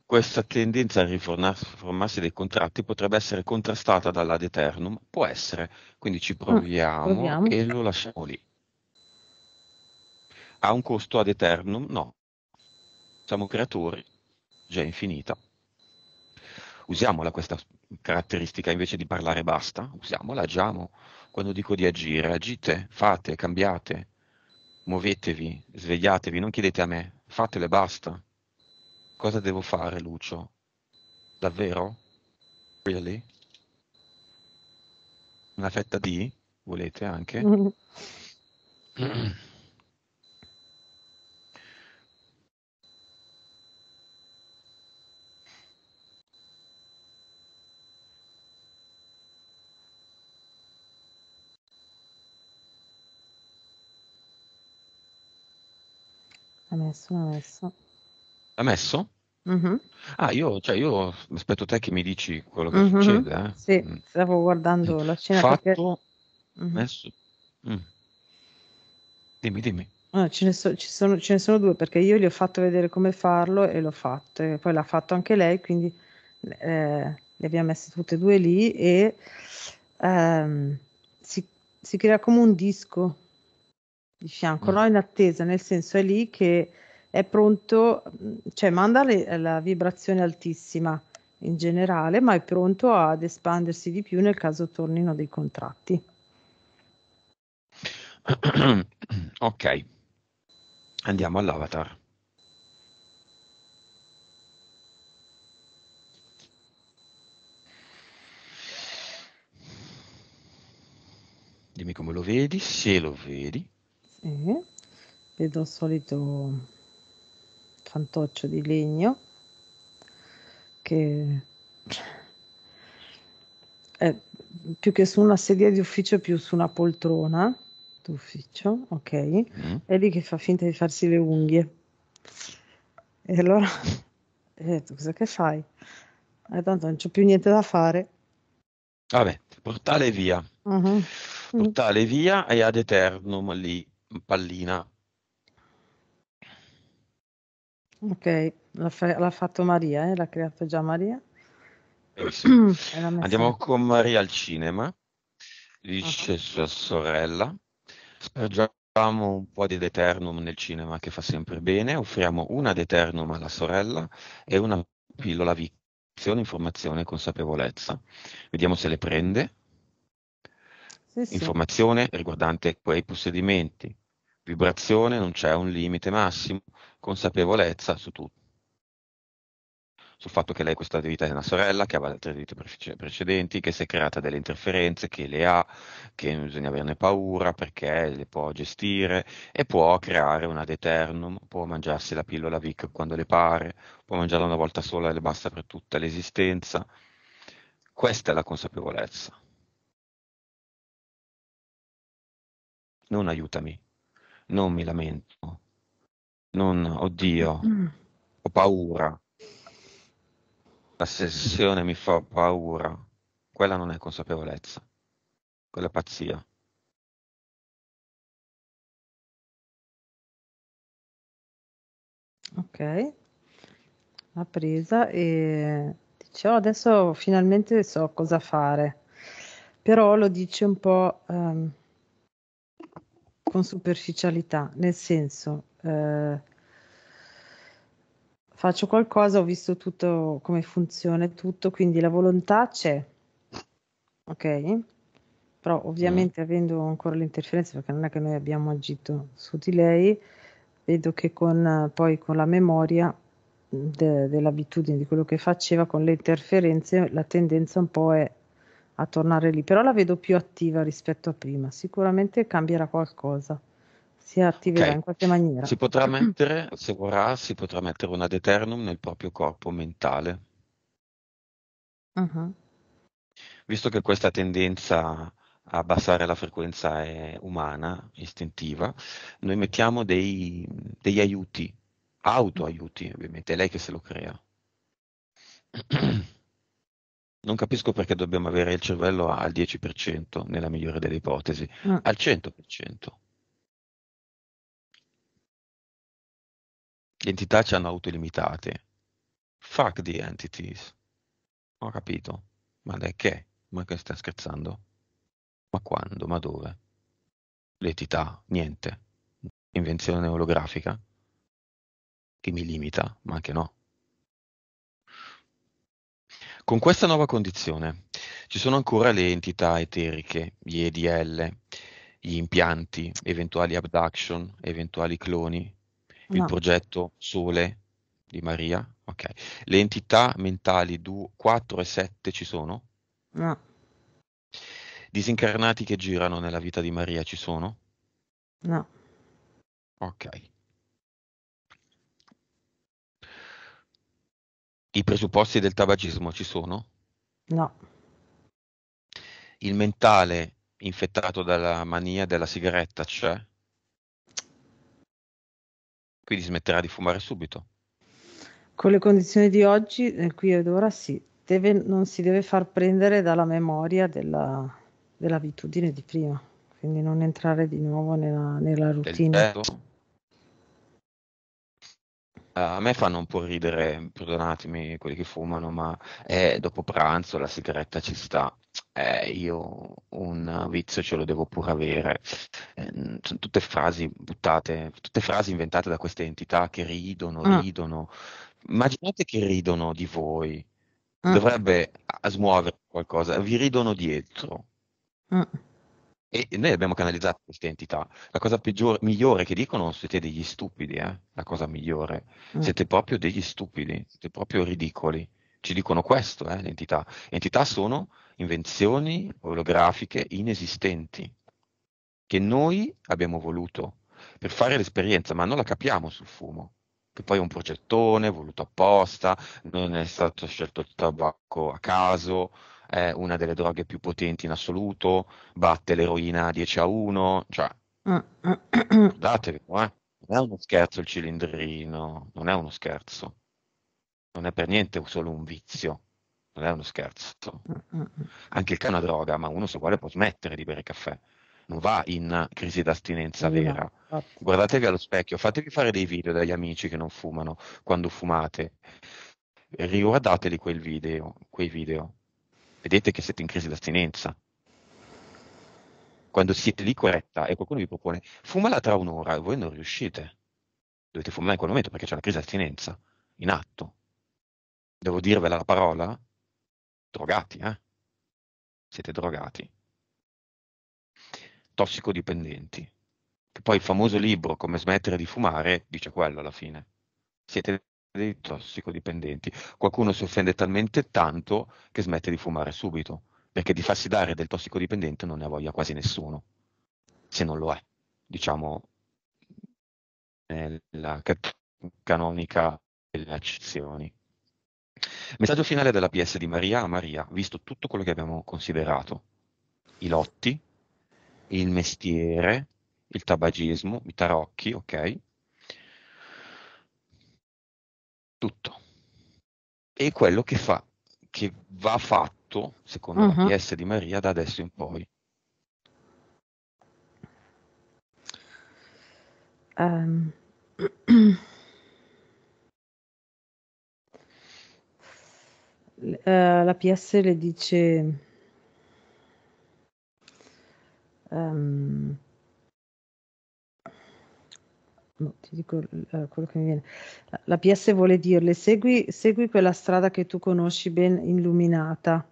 Questa tendenza a riformarsi dei contratti potrebbe essere contrastata dall'ad eternum, può essere, quindi ci proviamo Proviamo. e lo lasciamo lì. Ha un costo ad eternum? No, siamo creatori, già infinita. Usiamola questa caratteristica invece di parlare basta, usiamola, agiamo. Quando dico di agire, agite, fate, cambiate, muovetevi, svegliatevi, non chiedete a me, fatelo e basta. Cosa devo fare, Lucio? Davvero? Really? Una fetta di? Volete anche? Mm. Ha messo, l'ha messo. L'ha messo? Mhm, Ah, io aspetto te che mi dici quello che mhm. succede, Sì, eh. stavo Mm. guardando la scena perché Fatto, mhm. messo. Mm. Dimmi, dimmi. Ah, ce ne sono due perché io gli ho fatto vedere come farlo e l'ho fatto e poi l'ha fatto anche lei, quindi le abbiamo messe tutte e due lì e ehm, si, si crea come un disco di fianco, Mm. no? In attesa, nel senso è lì che è pronto, cioè manda la vibrazione altissima in generale, ma è pronto ad espandersi di più nel caso tornino dei contratti. Ok, andiamo all'avatar. Dimmi come lo vedi, se lo vedi. Sì. Vedo il solito fantoccio di legno che è più che su una sedia di ufficio, è più su una poltrona d'ufficio, ok? Mm. È lì che fa finta di farsi le unghie. E allora, tu cosa che fai? Tanto non c'ho più niente da fare. Vabbè, portale via. Mhm. Mm. Portale via e ad eternum lì, pallina. Ok, l'ha fatto Maria, l'ha creato già Maria. Benissimo. E l'ha messa Andiamo lì. con Maria al cinema. Mhm. Dice sua sorella. Spargiamo un po' di ad eternum nel cinema che fa sempre bene. Offriamo una ad eternum alla sorella e una pillola vizione, informazione e consapevolezza. Vediamo se le prende. Sì, sì. Informazione riguardante quei possedimenti. Vibrazione, non c'è un limite massimo. Consapevolezza su tutto. Sul fatto che lei questa vita è una sorella, che aveva altre vite precedenti, che si è creata delle interferenze, che le ha, che bisogna averne paura perché le può gestire e può creare un ad eternum, può mangiarsi la pillola Vic quando le pare, può mangiarla una volta sola e le basta per tutta l'esistenza. Questa è la consapevolezza. Non aiutami, non mi lamento, non oddio, ho paura, la sessione mi fa paura. Quella non è consapevolezza, quella è pazzia. Ok, l'ha presa e dice, "Oh, adesso finalmente so cosa fare." Però lo dice un po' con superficialità, nel senso, faccio qualcosa, ho visto tutto come funziona e tutto, quindi la volontà c'è, ok? Però Mm. ovviamente avendo ancora le interferenze, perché non è che noi abbiamo agito su di lei, vedo che poi con la memoria dell'abitudine di quello che faceva, con le interferenze, la tendenza un po' è a tornare lì, però la vedo più attiva rispetto a prima, sicuramente cambierà qualcosa, si attiverà Ok, in qualche maniera. si potrà mettere, se vorrà, si potrà mettere un ad eternum nel proprio corpo mentale. Mhm. Visto che questa tendenza a abbassare la frequenza è umana, istintiva, noi mettiamo degli aiuti, autoaiuti, ovviamente, è lei che se lo crea. Non capisco perché dobbiamo avere il cervello al 10%, nella migliore delle ipotesi, Mm. al 100%. Le entità ci hanno autolimitate. Fuck the entities. Ho capito. Ma dai che? Ma che stai scherzando? Ma quando? Ma dove? L'entità? Niente. Invenzione olografica? Che mi limita? Ma anche no. Con questa nuova condizione ci sono ancora le entità eteriche, gli EDL, gli impianti, eventuali abduction, eventuali cloni, il No, progetto Sole di Maria, ok. Le entità mentali 4 e 7 ci sono? no, Disincarnati che girano nella vita di Maria ci sono? no, Ok. I presupposti del tabagismo ci sono? no, Il mentale infettato dalla mania della sigaretta c'è? Quindi smetterà di fumare subito. con le condizioni di oggi, qui ed ora sì, non si deve far prendere dalla memoria dell'abitudine di prima, quindi non entrare di nuovo nella Del routine. gesto. A me fanno un po' ridere, perdonatemi quelli che fumano, ma dopo pranzo la sigaretta ci sta. Io un vizio ce lo devo pure avere. Sono tutte frasi buttate, tutte frasi inventate da queste entità che ridono, Mm, ridono. Immaginate che ridono di voi. mm, Dovrebbe smuovere qualcosa. Vi ridono dietro. mm, E noi abbiamo canalizzato queste entità. La cosa migliore che dicono siete degli stupidi, eh? La cosa migliore. mm. Siete proprio degli stupidi, siete proprio ridicoli. Ci dicono questo, le entità. Entità sono invenzioni olografiche inesistenti che noi abbiamo voluto per fare l'esperienza, ma non la capiamo sul fumo. Che poi è un progettone voluto apposta, non è stato scelto il tabacco a caso, è una delle droghe più potenti in assoluto, batte l'eroina 10-1, cioè, Mm, mm, mm, guardatevi, non è uno scherzo il cilindrino, non è uno scherzo, non è per niente solo un vizio, non è uno scherzo. mm, mm. Anche il caffè è una droga, ma uno se vuole può smettere di bere caffè, non va in crisi d'astinenza Sì, no, vera. infatti. Guardatevi allo specchio, fatevi fare dei video dagli amici che non fumano quando fumate, e riguardateli quei video. Vedete che siete in crisi d'astinenza. Quando siete lì corretta e qualcuno vi propone fumala tra un'ora e voi non riuscite. Dovete fumare in quel momento perché c'è una crisi d'astinenza in atto. Devo dirvela la parola? Drogati, eh? Siete drogati. Tossicodipendenti. Che poi il famoso libro Come smettere di fumare dice quello alla fine. Siete dei tossicodipendenti. Qualcuno si offende talmente tanto che smette di fumare subito, perché di farsi dare del tossicodipendente non ne ha voglia quasi nessuno, se non lo è, diciamo, nella canonica delle accezioni. Messaggio finale della PS di Maria a Maria, visto tutto quello che abbiamo considerato, i lotti, il mestiere, il tabagismo, i tarocchi, ok? Tutto. E quello che va fatto, secondo la Mhm. PS di Maria, da adesso in poi. Ehm, la PS le dice, ehm, no, ti dico quello che mi viene. La PS vuole dirle, segui quella strada che tu conosci ben illuminata,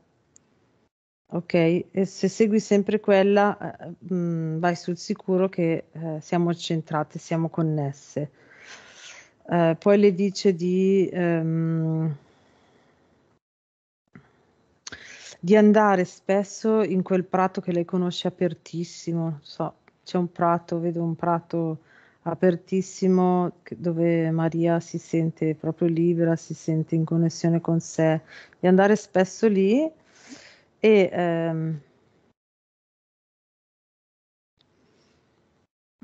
ok? E se segui sempre quella, vai sul sicuro che siamo centrate, siamo connesse. Poi le dice di andare spesso in quel prato che lei conosce apertissimo, non so, c'è un prato, vedo un prato apertissimo dove Maria si sente proprio libera, si sente in connessione con sé, di andare spesso lì e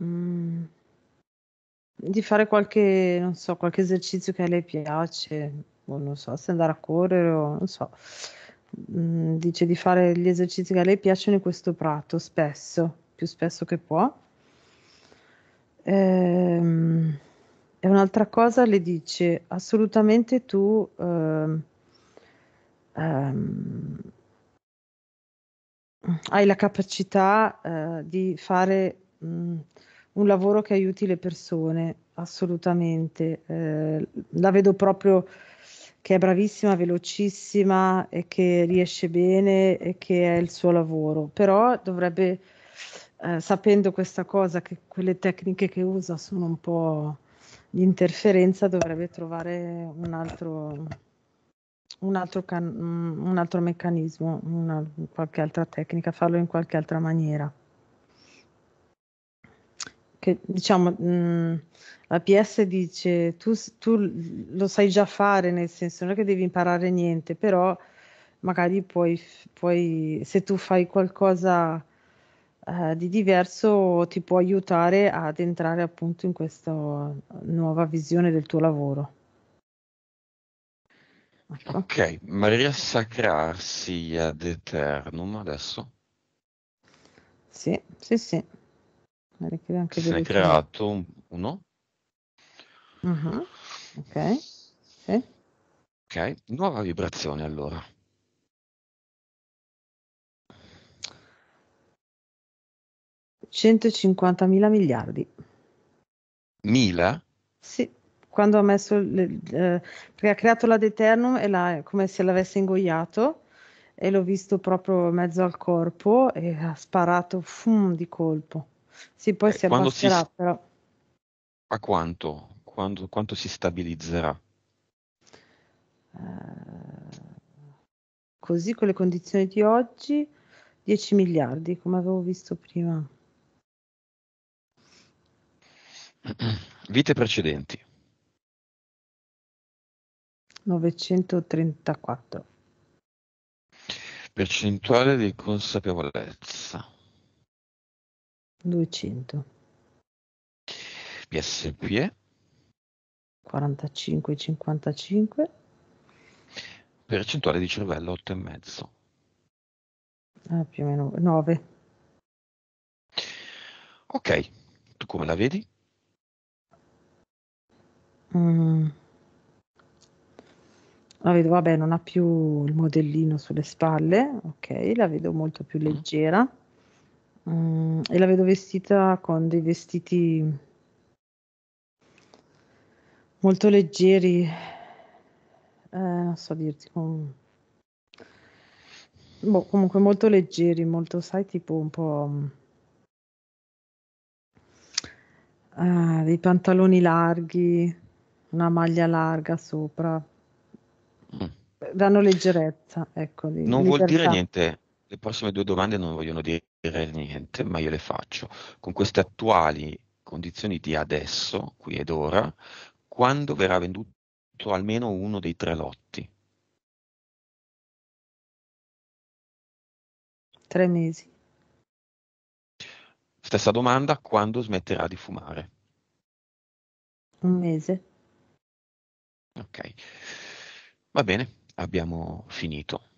mm, di fare qualche, non so, qualche esercizio che a lei piace, o non so, se andare a correre o non so. Dice di fare gli esercizi che a lei piacciono in questo prato, spesso, più spesso che può. Ehm, E un'altra cosa le dice, assolutamente tu ehm, hai la capacità di fare un lavoro che aiuti le persone, assolutamente. La vedo proprio che è bravissima, velocissima e che riesce bene e che è il suo lavoro, però dovrebbe, sapendo questa cosa, che quelle tecniche che usa sono un po' di interferenza, dovrebbe trovare un altro meccanismo, qualche altra tecnica, farlo in qualche altra maniera. Che diciamo, la PS dice tu lo sai già fare, nel senso non è che devi imparare niente, però magari puoi, se tu fai qualcosa di diverso, ti può aiutare ad entrare appunto in questa nuova visione del tuo lavoro. Ecco. Ok, ma riassacrarsi ad eternum adesso. Sì, sì, sì. Ricade anche Se ne è velocemente. creato uno. Mhm. Ok, sì. Ok, nuova vibrazione allora. 150.000 miliardi. 1000? Sì, quando ha messo, perché ha creato l'ad eternum e l'ha, come se l'avesse ingoiato e l'ho visto proprio in mezzo al corpo e ha sparato di colpo. Sì, poi Ok, si abbasserà, però. a quanto? Quanto si stabilizzerà? eh, Così con le condizioni di oggi, 10 miliardi, come avevo visto prima. Vite precedenti. 934. Percentuale di consapevolezza. 200. PSP. 45, 55. Percentuale di cervello 8,5. Più o meno 9. Ok, tu come la vedi? Mm. La vedo, vabbè, non ha più il modellino sulle spalle, ok, la vedo molto più Mm? leggera. E la vedo vestita con dei vestiti molto leggeri, non so dirti, boh, comunque molto leggeri, molto, sai, tipo un po' dei pantaloni larghi, una maglia larga sopra, Mm. danno leggerezza, ecco, di Non vuol dire libertà. niente, le prossime due domande non vogliono dire niente, ma io le faccio. Con queste attuali condizioni di adesso, qui ed ora, quando verrà venduto almeno uno dei tre lotti? 3 mesi, Stessa domanda, quando smetterà di fumare? 1 mese. Ok, va bene, abbiamo finito.